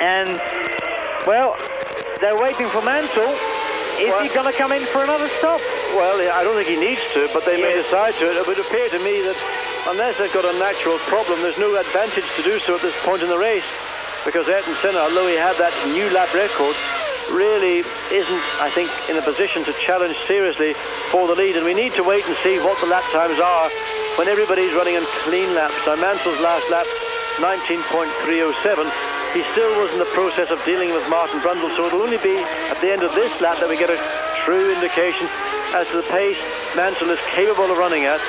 and, well, they're waiting for Mansell. Is he going to come in for another stop? Well, I don't think he needs to, but they may decide to. It would appear to me that unless they've got a natural problem, there's no advantage to do so at this point in the race, because Ayrton Senna, although he had that new lap record, really isn't, I think, in a position to challenge seriously for the lead, and we need to wait and see what the lap times are when everybody's running in clean laps. Now, Mansell's last lap, 19.307. He still was in the process of dealing with Martin Brundle, so it'll only be at the end of this lap that we get a true indication as to the pace Mansell is capable of running at.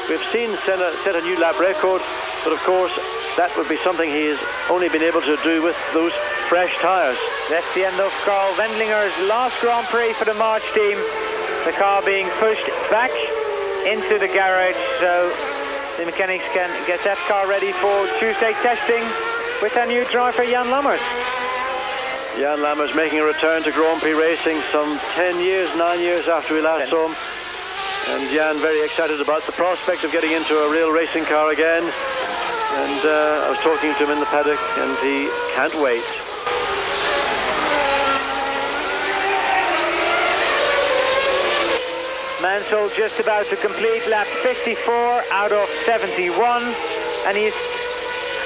We've seen Senna set a new lap record, but of course that would be something he has only been able to do with those fresh tyres. That's the end of Carl Wendlinger's last Grand Prix for the March team. The car being pushed back into the garage, so the mechanics can get that car ready for Tuesday testing with their new driver Jan Lammers. Jan Lammers making a return to Grand Prix racing some 9 years after we last saw him. And Jan very excited about the prospect of getting into a real racing car again. And I was talking to him in the paddock, and he can't wait. Mansell just about to complete lap 54 out of 71, and he's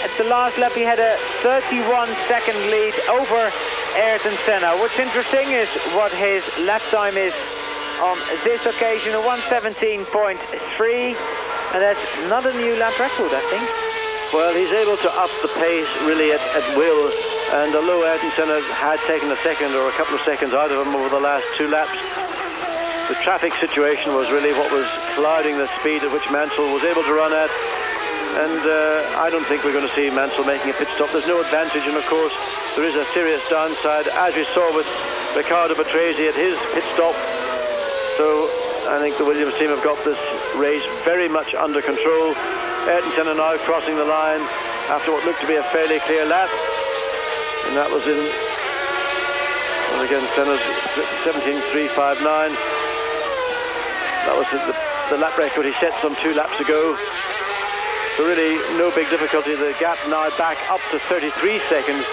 at the last lap he had a 31-second lead over Ayrton Senna. What's interesting is what his lap time is on this occasion, a 1:17.3, and that's not a new lap record, I think. Well, he's able to up the pace really at will, and although Ayrton Senna had taken a second or a couple of seconds out of him over the last 2 laps, the traffic situation was really what was clouding the speed at which Mansell was able to run at. And I don't think we're going to see Mansell making a pit stop. There's no advantage, and of course there is a serious downside, as we saw with Riccardo Patrese at his pit stop. So I think the Williams team have got this race very much under control. Ayrton Senna now crossing the line after what looked to be a fairly clear lap, and that was in, well, again, Senna's 17.359. That was the lap record he set some 2 laps ago. So really no big difficulty. The gap now back up to 33 seconds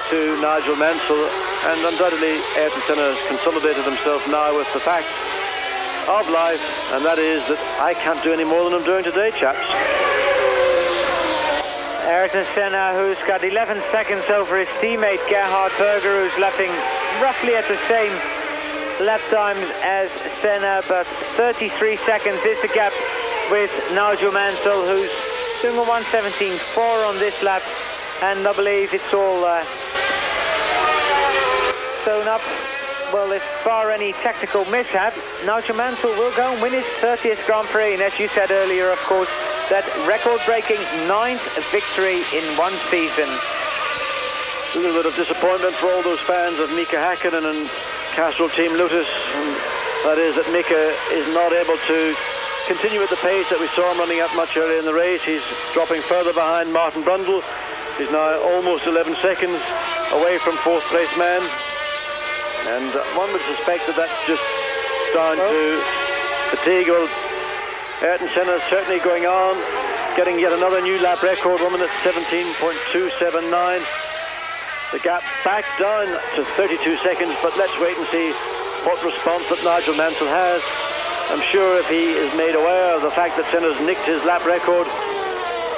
to Nigel Mansell, and undoubtedly Ayrton Senna has consolidated himself now with the fact of life, and that is that I can't do any more than I'm doing today, chaps. Ayrton Senna, who's got 11 seconds over his teammate Gerhard Berger, who's lapping roughly at the same lap times as Senna, but 33 seconds is the gap with Nigel Mansell, who's doing a 1:17.4 on this lap, and I believe it's all sewn up. Well, if bar any technical mishap, Nigel Mansell will go and win his 30th Grand Prix, and as you said earlier, of course, that record-breaking 9th victory in one season. A little bit of disappointment for all those fans of Mika Häkkinen and Castrol Team Lotus, and that is that Mika is not able to continue at the pace that we saw him running at much earlier in the race. He's dropping further behind Martin Brundle. He's now almost 11 seconds away from 4th place man, and one would suspect that that's just down to fatigue. Well, Ayrton Senna is certainly going on, getting yet another new lap record, 1 minute 17.279. The gap back down to 32 seconds, but let's wait and see what response that Nigel Mansell has. I'm sure if he is made aware of the fact that Senna's nicked his lap record,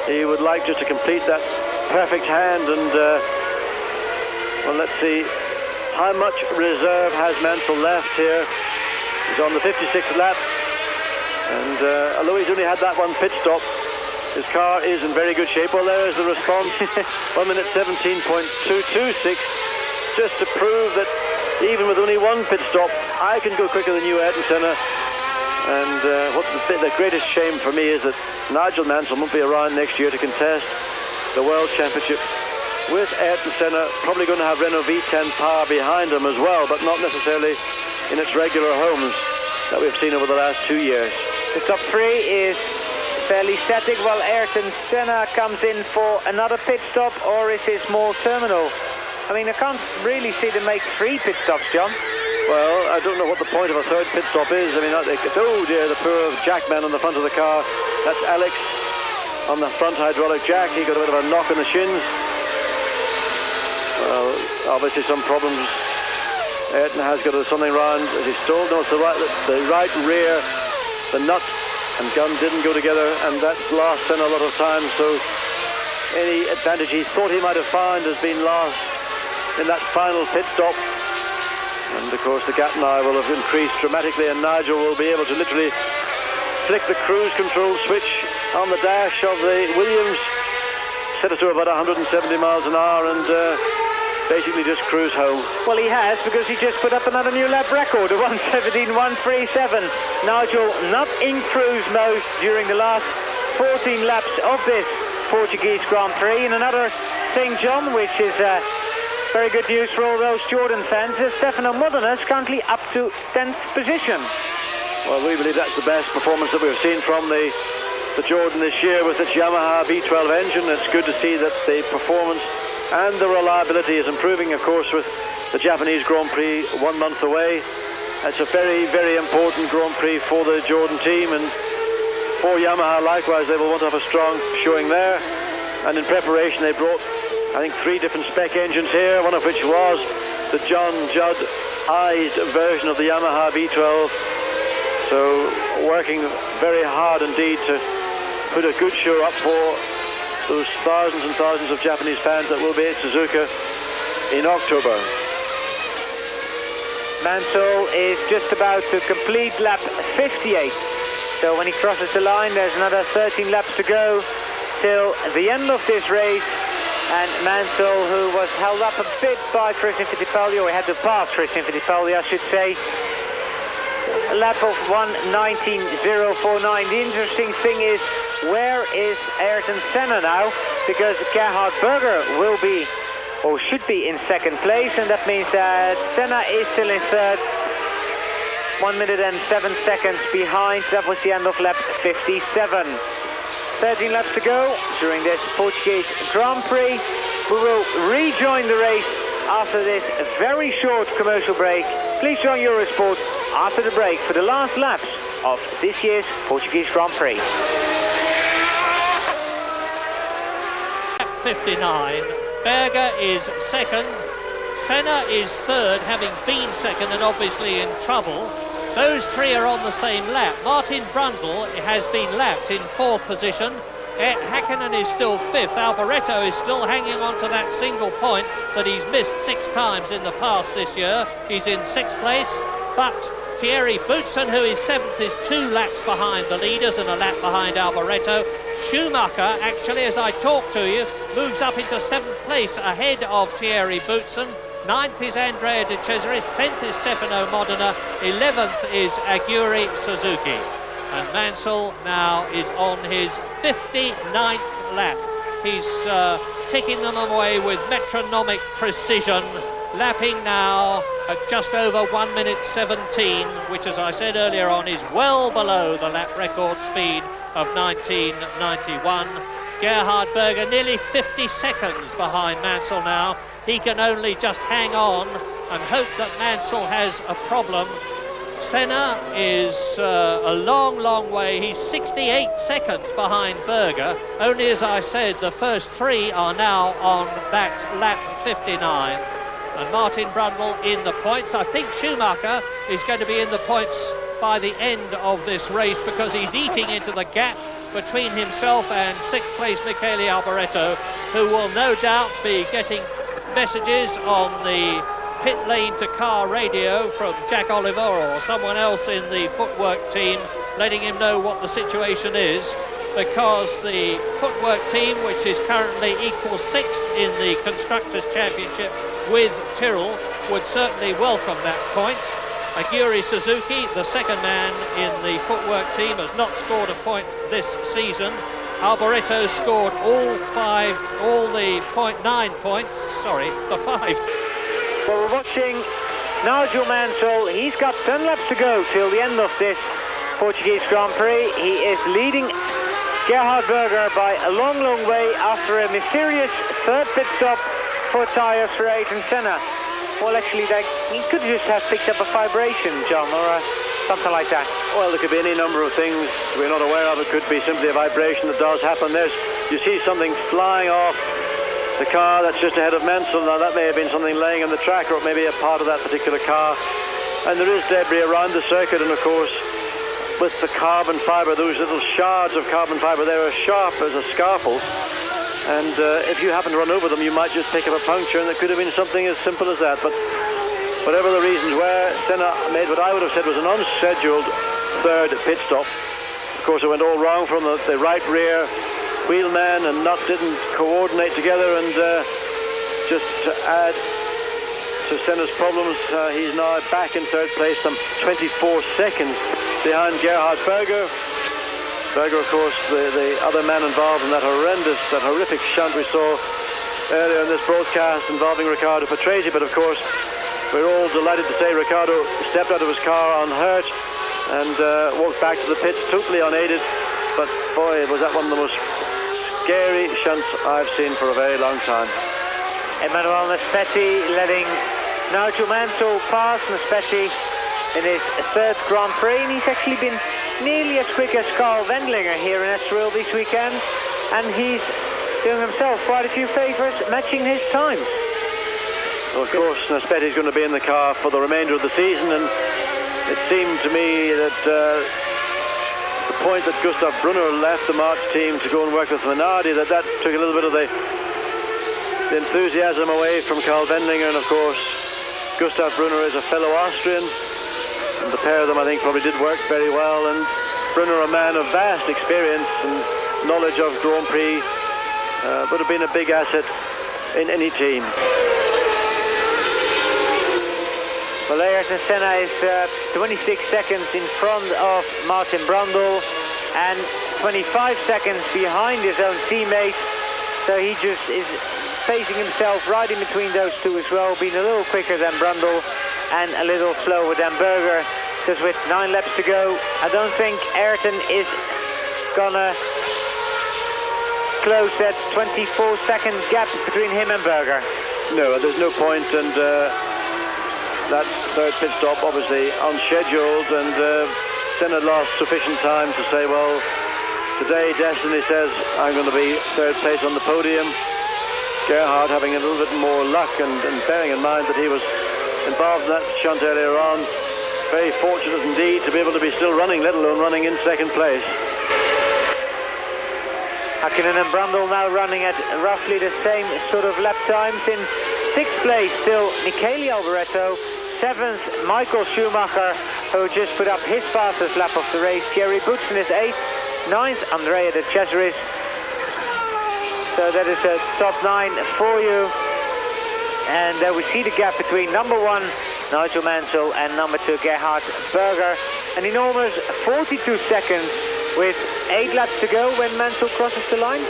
he would like just to complete that perfect hand. And well, let's see how much reserve has Mansell left here. He's on the 56th lap, and although he's only had that one pit stop, his car is in very good shape. Well, there is the response. 1 minute 17.226, just to prove that even with only one pit stop, I can go quicker than you, Ayrton Senna. And what's the greatest shame for me is that Nigel Mansell won't be around next year to contest the World Championship with Ayrton Senna, probably going to have Renault V10 power behind him as well, but not necessarily in its regular homes that we've seen over the last 2 years. The top 3 is fairly static, while Ayrton Senna comes in for another pit stop, or is his small terminal? I mean, I can't really see them make 3 pit stops, John. Well, I don't know what the point of a 3rd pit stop is. I mean, oh dear, the poor Jackman on the front of the car. That's Alex on the front hydraulic jack. He got a bit of a knock on the shins. Well, obviously some problems. Ayrton has got something round as he stalled. No, it's the right rear, the nut and gun didn't go together, and that's lost Senna a lot of time. So any advantage he thought he might have found has been lost in that final pit stop. And of course the gap now will have increased dramatically, and Nigel will be able to literally flick the cruise control switch on the dash of the Williams, set it to about 170 miles an hour, and basically just cruise home. Well, he has, because he just put up another new lap record, a 1:17.137. Nigel not in cruise mode during the last 14 laps of this Portuguese Grand Prix. And another thing, John, which is very good news for all those Jordan fans, is Stefano Modena is currently up to 10th position. Well, we believe that's the best performance that we've seen from the Jordan this year with its Yamaha V12 engine. It's good to see that the performance and the reliability is improving, of course, with the Japanese Grand Prix 1 month away. It's a very, very important Grand Prix for the Jordan team, and for Yamaha likewise, they will want to have a strong showing there. And in preparation, they brought, I think, 3 different spec engines here, one of which was the John Judd-ized version of the Yamaha V12. So working very hard indeed to put a good show up for those thousands and thousands of Japanese fans that will be at Suzuka in October. Mansell is just about to complete lap 58. So when he crosses the line, there's another 13 laps to go till the end of this race. And Mansell, who was held up a bit by Christian Fittipaldi, or he had to pass Christian Fittipaldi, I should say. A lap of 1:19.049. The interesting thing is, where is Ayrton Senna now? Because Gerhard Berger will be, or should be, in second place, and that means that Senna is still in third. 1 minute and 7 seconds behind. That was the end of lap 57. 13 laps to go during this Portuguese Grand Prix. We will rejoin the race after this very short commercial break. Please join Eurosport after the break for the last laps of this year's Portuguese Grand Prix. Lap 59. Berger is second. Senna is third, having been second and obviously in trouble. Those 3 are on the same lap. Martin Brundle has been lapped in 4th position. Häkkinen is still 5th. Alboreto is still hanging on to that single point that he's missed 6 times in the past this year. He's in 6th place, but Thierry Boutsen, who is 7th, is 2 laps behind the leaders and a lap behind Alboreto. Schumacher, actually, as I talk to you, moves up into 7th place ahead of Thierry Boutsen. 9th is Andrea De Cesaris, 10th is Stefano Modena, 11th is Aguri Suzuki. And Mansell now is on his 59th lap. He's ticking them away with metronomic precision, lapping now at just over 1 minute 17, which, as I said earlier on, is well below the lap record speed of 1991. Gerhard Berger nearly 50 seconds behind Mansell now. He can only just hang on and hope that Mansell has a problem. Senna is a long, long way. He's 68 seconds behind Berger. Only, as I said, the first 3 are now on that lap 59. And Martin Brundle in the points. I think Schumacher is going to be in the points by the end of this race because he's eating into the gap between himself and 6th place Michele Alboreto, who will no doubt be getting messages on the pit lane to car radio from Jack Oliver or someone else in the footwork team, letting him know what the situation is, because the footwork team, which is currently equal 6th in the Constructors' Championship with Tyrrell, would certainly welcome that point. Aguri Suzuki, the second man in the footwork team, has not scored a point this season. Alboreto scored all the 5. Well, we're watching Nigel Mansell. He's got 10 laps to go till the end of this Portuguese Grand Prix. He is leading Gerhard Berger by a long, long way after a mysterious 3rd pit stop for tyres for Ayrton Senna. Well, actually, he could just have picked up a vibration, John, or something like that. Well, there could be any number of things we're not aware of. It could be simply a vibration that does happen. You see something flying off the car that's just ahead of Mansell. Now, that may have been something laying on the track, or it may be a part of that particular car. And there is debris around the circuit, and of course, with the carbon fibre, those little shards of carbon fibre, they're as sharp as a scalpel. And if you happen to run over them, you might just pick up a puncture, and it could have been something as simple as that. But whatever the reasons were, Senna made what I would have said was an unscheduled 3rd pit stop. Of course, it went all wrong from the right rear wheelman, and nut didn't coordinate together, and just to add to Senna's problems, he's now back in 3rd place, some 24 seconds behind Gerhard Berger. Berger, of course, the other man involved in that horrific shunt we saw earlier in this broadcast involving Riccardo Patrese. But of course, we're all delighted to say Riccardo stepped out of his car unhurt and walked back to the pits totally unaided. But boy, was that one of the most scary shunts I've seen for a very long time. Emmanuel Naspetti letting Nigel Mansell pass. Naspetti in his third Grand Prix, and he's actually been nearly as quick as Carl Wendlinger here in Estoril this weekend, and he's doing himself quite a few favours, matching his times. Well, of course, Naspetti's going to be in the car for the remainder of the season, and it seemed to me that the point that Gustav Brunner left the March team to go and work with Minardi, that took a little bit of the enthusiasm away from Carl Wendlinger, and of course Gustav Brunner is a fellow Austrian, and the pair of them I think probably did work very well, and Brunner, a man of vast experience and knowledge of Grand Prix, would have been a big asset in any team. Well, Ayrton Senna is 26 seconds in front of Martin Brundle and 25 seconds behind his own teammate, so he just is facing himself right in between those two as well, being a little quicker than Brundle and a little slower than Berger. Because with 9 laps to go, I don't think Ayrton is gonna close that 24-second gap between him and Berger. No, there's no point, and that third pit stop obviously unscheduled, and Senna lost sufficient time to say, well, today destiny says I'm going to be third place on the podium. Gerhard having a little bit more luck, and bearing in mind that he was involved in that shunt earlier on, very fortunate indeed to be able to be still running, let alone running in second place. Hakkinen and Brundle now running at roughly the same sort of lap times. In 6th place still Michele Alboreto, 7th Michael Schumacher, who just put up his fastest lap of the race. Thierry Boutsen is 8th, 9th Andrea de Cesaris. So that is a top 9 for you. And we see the gap between number 1 Nigel Mansell and number 2 Gerhard Berger. An enormous 42 seconds with 8 laps to go when Mansell crosses the line.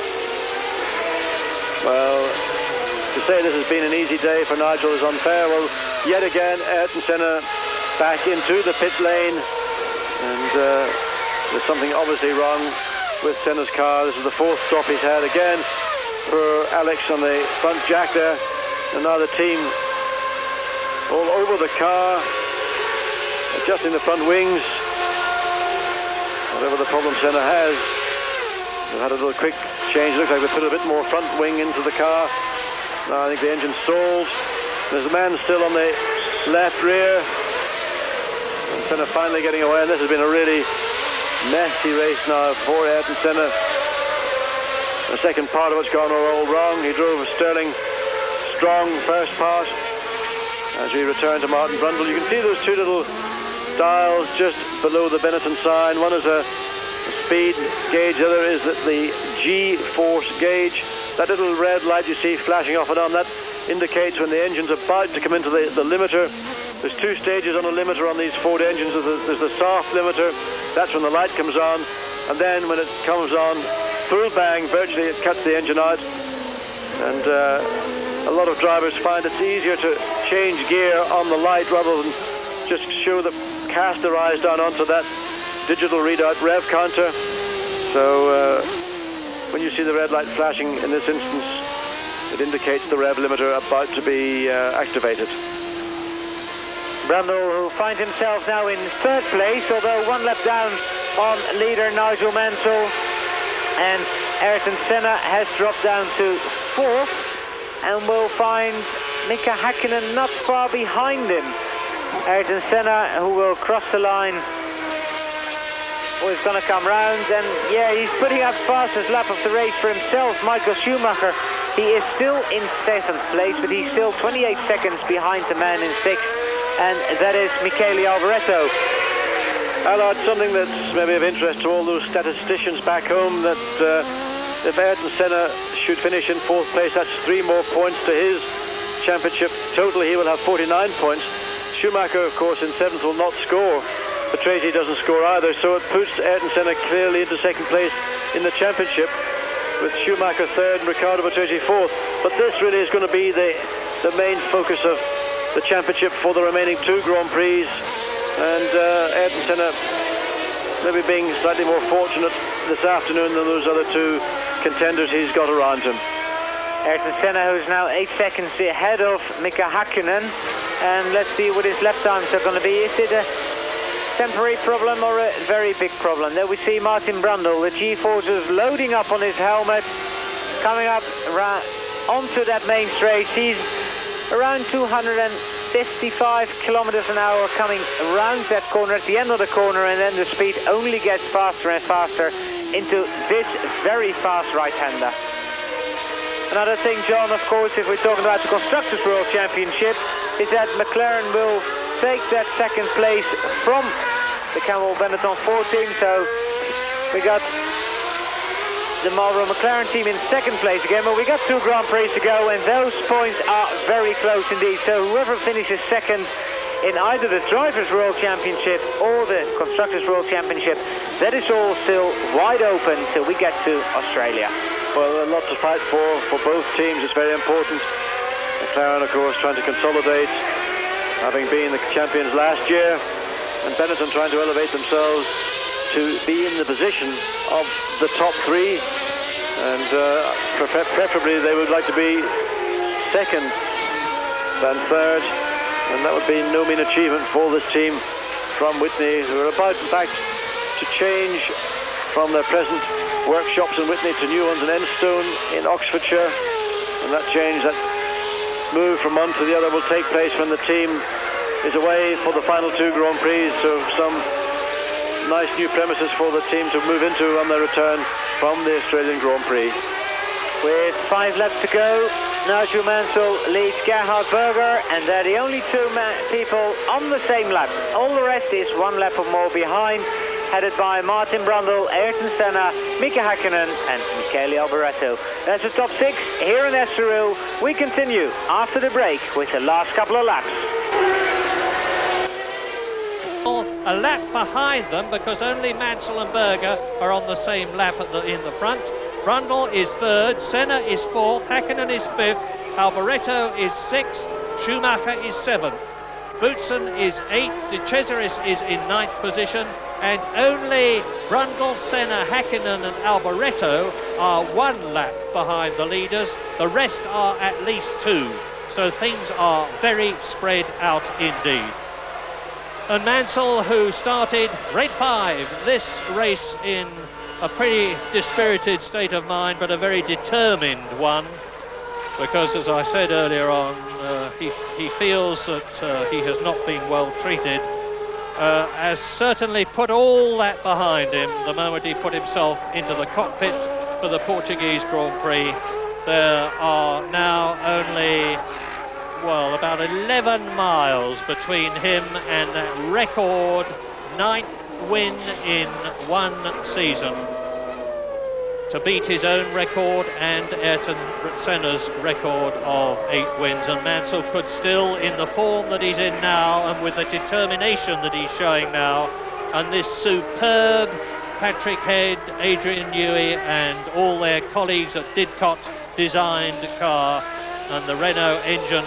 Well, to say this has been an easy day for Nigel is unfair. Well, yet again, Ayrton Senna back into the pit lane, and there's something obviously wrong with Senna's car. This is the 4th stop he's had again for Alex on the front jack there, and now the team all over the car, adjusting the front wings. Whatever the problem Senna has, they've had a little quick change. It looks like they put a bit more front wing into the car. Now I think the engine stalls. There's a man still on the left rear. And Senna finally getting away, and this has been a really messy race now for Ayrton Senna. The second part of it's gone all wrong. He drove a sterling strong first part. As we return to Martin Brundle, you can see those two little dials just below the Benetton sign. One is a speed gauge, the other is the G-force gauge. That little red light you see flashing off and on, that indicates when the engine's about to come into the limiter. There's 2 stages on a limiter on these Ford engines. There's the soft limiter, that's when the light comes on, and then when it comes on full bang, virtually it cuts the engine out. And a lot of drivers find it's easier to change gear on the light rather than just show the caster eyes down onto that digital readout rev counter. So when you see the red light flashing in this instance, it indicates the rev limiter about to be activated. Brundle, who finds himself now in 3rd place, although 1 lap down on leader Nigel Mansell, and Ayrton Senna has dropped down to 4th, and will find Mika Hakkinen not far behind him. Ayrton Senna, who will cross the line, is going to come round, and yeah, he's putting up fastest lap of the race for himself. Michael Schumacher, he is still in 7th place, but he's still 28 seconds behind the man in 6th, and that is Michele Alboreto. Allard, something that's maybe of interest to all those statisticians back home, that if Ayrton Senna should finish in 4th place, that's 3 more points to his championship total. He will have 49 points. Schumacher, of course, in 7th will not score. Patrese doesn't score either, so it puts Ayrton Senna clearly into 2nd place in the championship, with Schumacher 3rd and Riccardo Patrese 4th. But this really is going to be the main focus of the championship for the remaining 2 Grand Prix. And Ayrton Senna maybe being slightly more fortunate this afternoon than those other 2 contenders he's got around him. Ayrton Senna, who's now 8 seconds ahead of Mika Hakkinen. And let's see what his lap times are going to be. Is it a temporary problem or a very big problem? There we see Martin Brundle, the G-forces loading up on his helmet, coming up onto that main straight. He's around 255 kilometers an hour coming around that corner at the end of the corner, and then the speed only gets faster and faster into this very fast right-hander. Another thing, John, of course, if we're talking about the Constructors' World Championship, is that McLaren will take that second place from the Campbell Benetton 14. So we got the Marlboro McLaren team in second place again, but we got 2 Grand Prix to go, and those points are very close indeed. So whoever finishes second in either the Drivers' World Championship or the Constructors' World Championship, that is all still wide open till we get to Australia. Well, a lot to fight for both teams. It's very important. McLaren, of course, trying to consolidate, having been the champions last year, and Benetton trying to elevate themselves to be in the position of the top 3, and preferably they would like to be second than third, and that would be no mean achievement for this team from Whitney, who are about, in fact, to change from their present workshops in Whitney to new ones in Enstone in Oxfordshire, and that change, that move from one to the other, will take place when the team is away for the final 2 Grand Prix. So some nice new premises for the team to move into on their return from the Australian Grand Prix. With 5 laps to go, Nigel Mansell leads Gerhard Berger, and they're the only 2 people on the same lap. All the rest is 1 lap or more behind, headed by Martin Brundle, Ayrton Senna, Mika Hakkinen and Michele Alboreto. That's the top 6 here in Estoril. We continue after the break with the last couple of laps. A lap behind them, because only Mansell and Berger are on the same lap in the front. Brundle is 3rd, Senna is 4th, Hakkinen is 5th, Alboreto is 6th, Schumacher is 7th. Boutsen is 8th, De Cesaris is in 9th position, and only Brundle, Senna, Hakkinen and Alboreto are 1 lap behind the leaders. The rest are at least 2, so things are very spread out indeed. And Mansell, who started Red 5 this race in a pretty dispirited state of mind, but a very determined one, because as I said earlier on, he feels that he has not been well treated, has certainly put all that behind him the moment he put himself into the cockpit for the Portuguese Grand Prix. There are now only, well, about 11 miles between him and that record 9th win in 1 season, to beat his own record and Ayrton Senna's record of 8 wins. And Mansell could still, in the form that he's in now and with the determination that he's showing now, and this superb Patrick Head, Adrian Newey and all their colleagues at Didcot designed car and the Renault engine,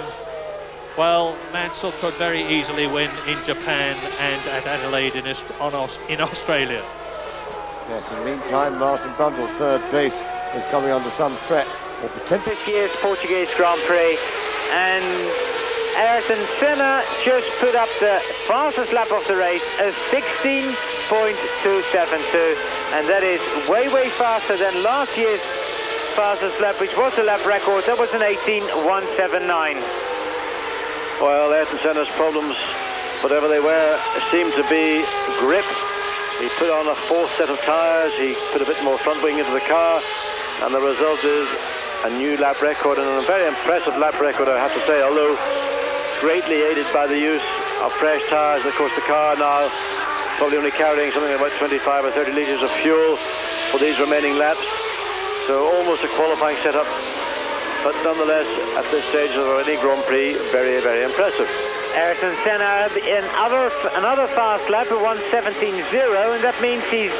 well, Mansell could very easily win in Japan and at Adelaide in Australia. Yes, in the meantime, Martin Brundle's 3rd place is coming under some threat or potential. This year's Portuguese Grand Prix, and Ayrton Senna just put up the fastest lap of the race, a 16.272, and that is way faster than last year's fastest lap, which was a lap record. That was an 18.179. Well, Ayrton Senna's problems, whatever they were, seemed to be grip. He put on a 4th set of tyres, he put a bit more front wing into the car, and the result is a new lap record, and a very impressive lap record, I have to say, although greatly aided by the use of fresh tyres. Of course, the car now probably only carrying something about 25 or 30 litres of fuel for these remaining laps, so almost a qualifying setup, but nonetheless, at this stage of any Grand Prix, very impressive. Ayrton Senna in another fast lap, a 1:17.0, and that means he's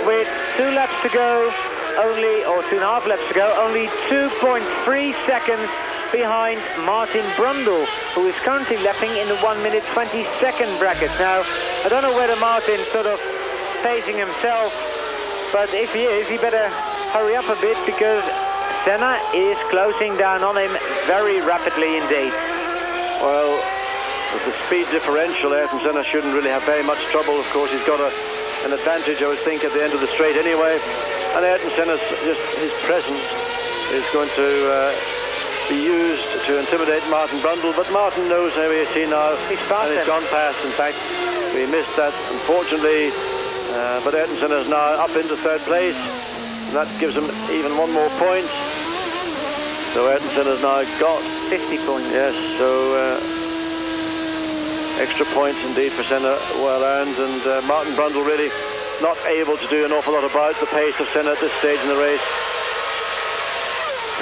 with 2 laps to go, only, or 2.5 laps to go, only 2.3 seconds behind Martin Brundle, who is currently lapping in the 1:20 bracket. Now, I don't know whether Martin's sort of pacing himself, but if he is, he better hurry up a bit, because Senna is closing down on him very rapidly indeed. Well, with the speed differential, Ayrton Senna shouldn't really have very much trouble. Of course, he's got an advantage, I would think, at the end of the straight anyway. And Ayrton Senna's just his presence is going to be used to intimidate Martin Brundle. But Martin knows how he is seen now. He's past and he's gone past. In fact, we missed that, unfortunately. But Ayrton Senna is now up into third place. And that gives him even one more point. So Ayrton Senna's now got 50 points. Yes, so extra points indeed for Senna, well earned. And Martin Brundle really not able to do an awful lot about the pace of Senna at this stage in the race.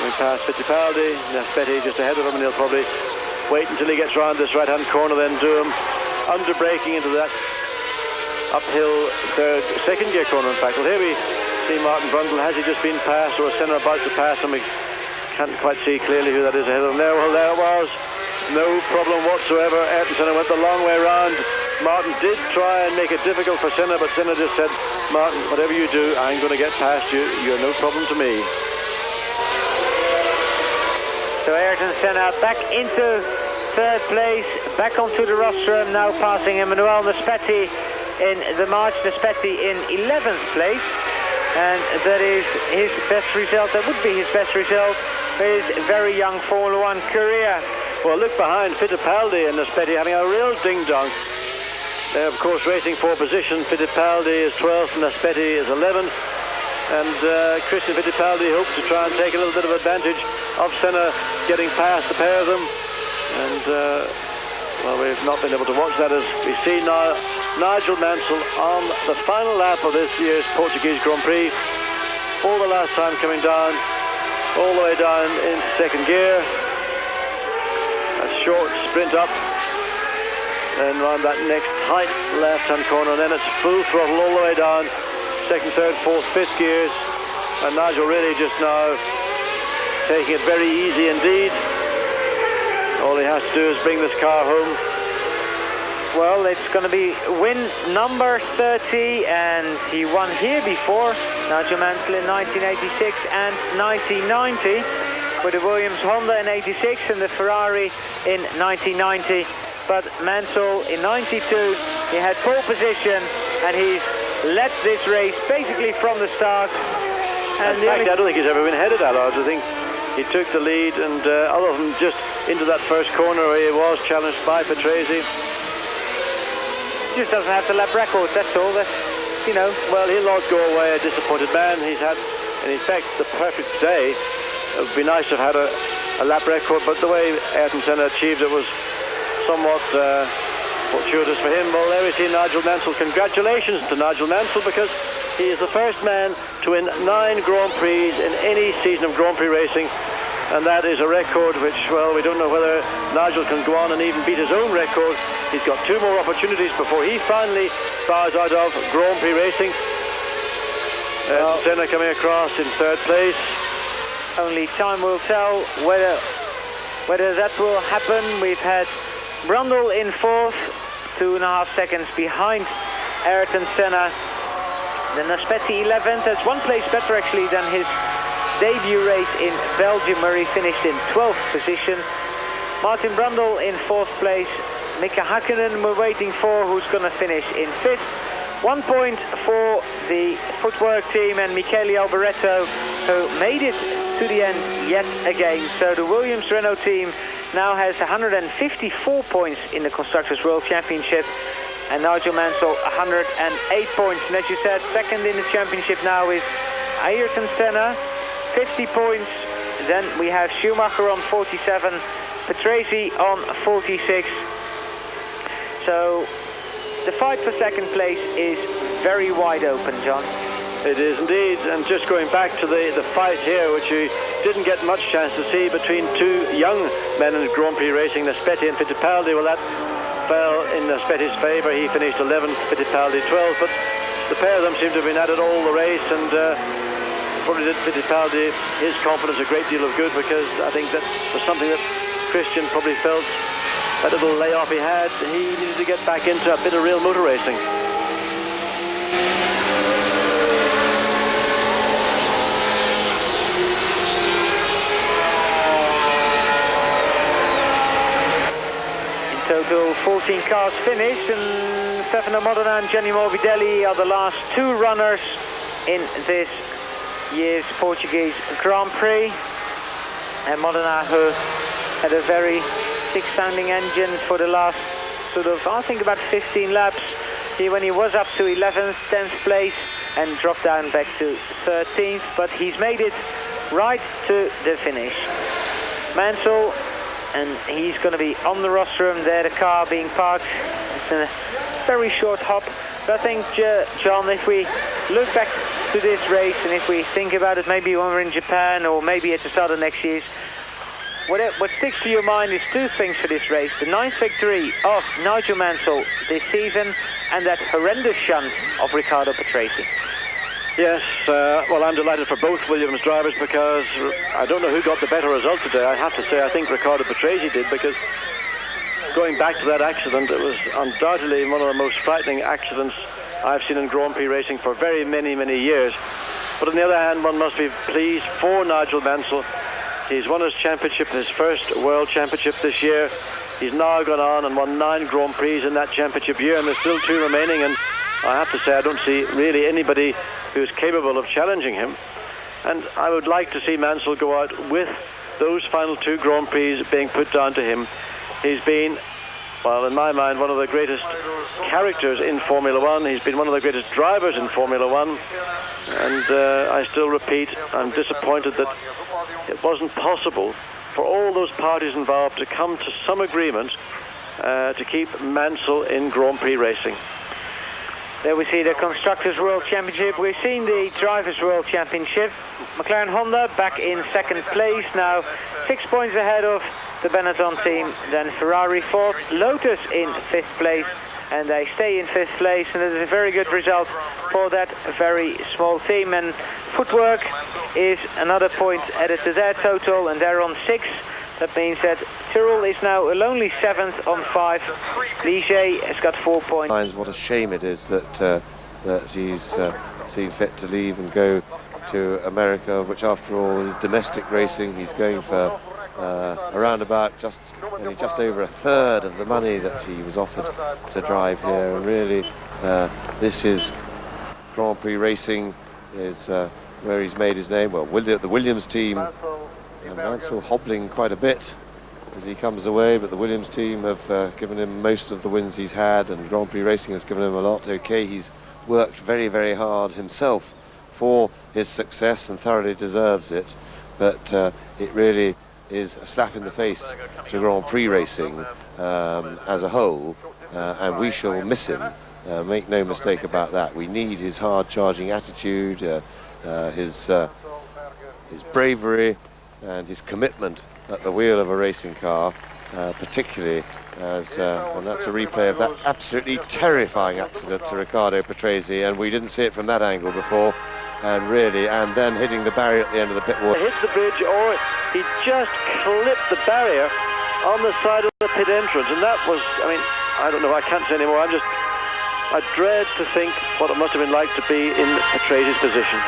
We pass Fittipaldi, Naspetti just ahead of him, and he'll probably wait until he gets round this right-hand corner, then do him under braking into that uphill second gear corner. In fact, well, here we see Martin Brundle. Has he just been passed, or is Senna about to pass him? We can't quite see clearly who that is ahead of him there. Well, there it was. No problem whatsoever. Ayrton Senna went the long way round. Martin did try and make it difficult for Senna, but Senna just said, Martin, whatever you do, I'm going to get past you. You're no problem to me. So Ayrton Senna back into third place, back onto the rostrum, now passing Emmanuel Naspetti in the March. Naspetti in 11th place, and that is his best result. That would be his best result for his very young Formula One career. Well, look behind, Fittipaldi and Naspetti having a real ding-dong. They're, of course, racing for position. Fittipaldi is 12th and Naspetti is 11th. And Christian Fittipaldi hopes to try and take a little bit of advantage of Senna getting past the pair of them. And, well, we've not been able to watch that, as we see now Nigel Mansell on the final lap of this year's Portuguese Grand Prix. For the last time coming down, all the way down into second gear. A short sprint up, then round that next tight left-hand corner, and then it's full throttle all the way down. Second, third, fourth, fifth gears, and Nigel really just now taking it very easy indeed. All he has to do is bring this car home. Well, it's going to be win number 30, and he won here before, Nigel Mansell in 1986 and 1990, with the Williams Honda in 86 and the Ferrari in 1990. But Mansell in 92, he had pole position, and he's led this race basically from the start. And in fact, I don't think he's ever been ahead of that. I think he took the lead, and other than just into that first corner where he was challenged by Patrese. He just doesn't have the lap record, that's all. That's, you know. Well, he'll not go away a disappointed man. He's had, in effect, the perfect day. It would be nice to have had a lap record, but the way Ayrton Senna achieved it was somewhat fortuitous for him. Well, there we see Nigel Mansell. Congratulations to Nigel Mansell, because he is the first man to win 9 Grand Prix in any season of Grand Prix racing, and that is a record which, well, we don't know whether Nigel can go on and even beat his own record. He's got 2 more opportunities before he finally bows out of Grand Prix racing. Senna coming across in third place. Only time will tell whether that will happen. We've had Brundle in 4th, 2.5 seconds behind Ayrton Senna. Then Naspetti 11th. That's 1 place better actually than his debut race in Belgium, where he finished in 12th position. Martin Brundle in 4th place. Mika Hakkinen we're waiting for, who's going to finish in 5th. 1 point for the footwork team and Michele Alboreto, who made it to the end yet again. So the Williams-Renault team now has 154 points in the Constructors' World Championship, and Nigel Mansell 108 points. And as you said, second in the championship now is Ayrton Senna, 50 points. Then we have Schumacher on 47, Patrese on 46. So the fight for second place is very wide open, John. It is indeed, and just going back to the fight here, which you didn't get much chance to see, between 2 young men in Grand Prix racing, Naspetti and Fittipaldi. Well, that fell in Naspetti's favour. He finished 11th, Fittipaldi 12th, but the pair of them seem to have been at it all the race, and probably did Fittipaldi his confidence a great deal of good, because I think that was something that Christian probably felt. That little layoff he had, he needed to get back into a bit of real motor racing. total 14 cars finished, and Stefano Modena and Gianni Morbidelli are the last two runners in this year's Portuguese Grand Prix. And Modena, who had a very thick-sounding engine for the last sort of, I think, about 15 laps. When he was up to 11th, 10th place, and dropped down back to 13th, but he's made it right to the finish. Mansell, and he's going to be on the rostrum there, the car being parked. It's a very short hop. But I think, John, if we look back to this race, and if we think about it maybe when we're in Japan or maybe at the start of next year's, what sticks to your mind is two things for this race: the 9th victory of Nigel Mansell this season, and that horrendous shunt of Riccardo Patrese. Yes, well, I'm delighted for both Williams drivers, because I don't know who got the better result today. I have to say I think Riccardo Patrese did, because going back to that accident, it was undoubtedly one of the most frightening accidents I've seen in Grand Prix racing for very many, many years. But on the other hand, one must be pleased for Nigel Mansell. He's won his championship, his first World Championship this year. He's now gone on and won 9 Grand Prix in that championship year, and there's still 2 remaining, and I have to say I don't see really anybody who's capable of challenging him. And I would like to see Mansell go out with those final 2 Grand Prix being put down to him. He's been, well, in my mind, one of the greatest characters in Formula One. He's been one of the greatest drivers in Formula One. And I still repeat, I'm disappointed that it wasn't possible for all those parties involved to come to some agreement to keep Mansell in Grand Prix racing. There we see the Constructors' World Championship. We've seen the Drivers' World Championship. McLaren Honda back in 2nd place, now 6 points ahead of the Benetton team. Then Ferrari 4th, Lotus in 5th place, and they stay in 5th place, and it is a very good result for that very small team. And Footwork is another point added to their total, and they're on 6th. That means that Tyrrell is now only 7th on 5. Ligier has got 4 points. What a shame it is that he's seen fit to leave and go to America, which after all is domestic racing. He's going for around about just over a third of the money that he was offered to drive here. And really, this is Grand Prix racing is where he's made his name. Well, the Williams team, and Mansell hobbling quite a bit as he comes away, but the Williams team have given him most of the wins he's had, and Grand Prix racing has given him a lot. Okay, he's worked very, very hard himself for his success and thoroughly deserves it, but it really is a slap in the face to Grand Prix racing as a whole, and we shall miss him. Make no mistake about that. We need his hard-charging attitude, his bravery, and his commitment at the wheel of a racing car, particularly as, and that's a replay of that absolutely terrifying accident to Riccardo Patrese, and we didn't see it from that angle before, and then hitting the barrier at the end of the pit wall. Hit the bridge, or he just clipped the barrier on the side of the pit entrance, and that was, I mean, I don't know, I can't say anymore. I dread to think what it must have been like to be in Patrese's position.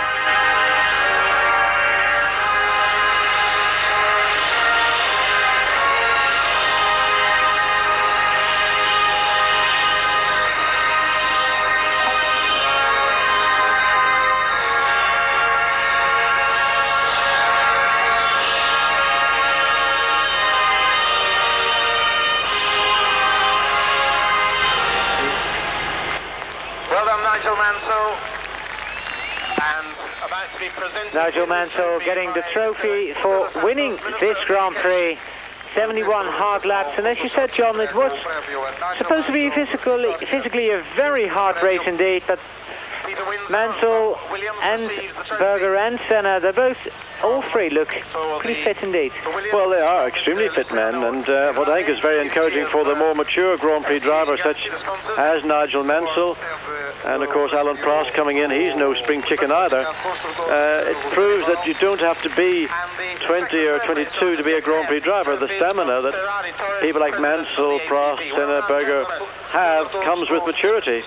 Nigel Mansell getting the trophy for winning this Grand Prix. 71 hard laps, and as you said, John, it was supposed to be physically a very hard race indeed, but Mansell and Berger and Senna, all three look pretty fit indeed. Well, they are extremely fit men, and what I think is very encouraging for the more mature Grand Prix drivers such as Nigel Mansell, and of course Alan Prost coming in, he's no spring chicken either. It proves that you don't have to be 20 or 22 to be a Grand Prix driver. The stamina that people like Mansell, Prost, Senna, Berger have comes with maturity.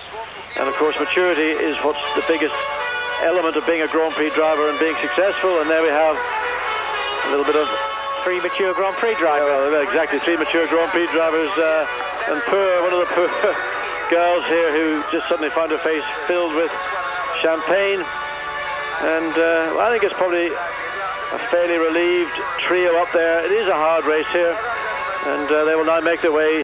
And of course maturity is what's the biggest element of being a Grand Prix driver and being successful. And there we have a little bit of three mature Grand Prix drivers. Yeah, well, exactly, three mature Grand Prix drivers, and one of the poor girls here who just suddenly found her face filled with champagne. And well, I think it's probably a fairly relieved trio up there. It is a hard race here, and they will now make their way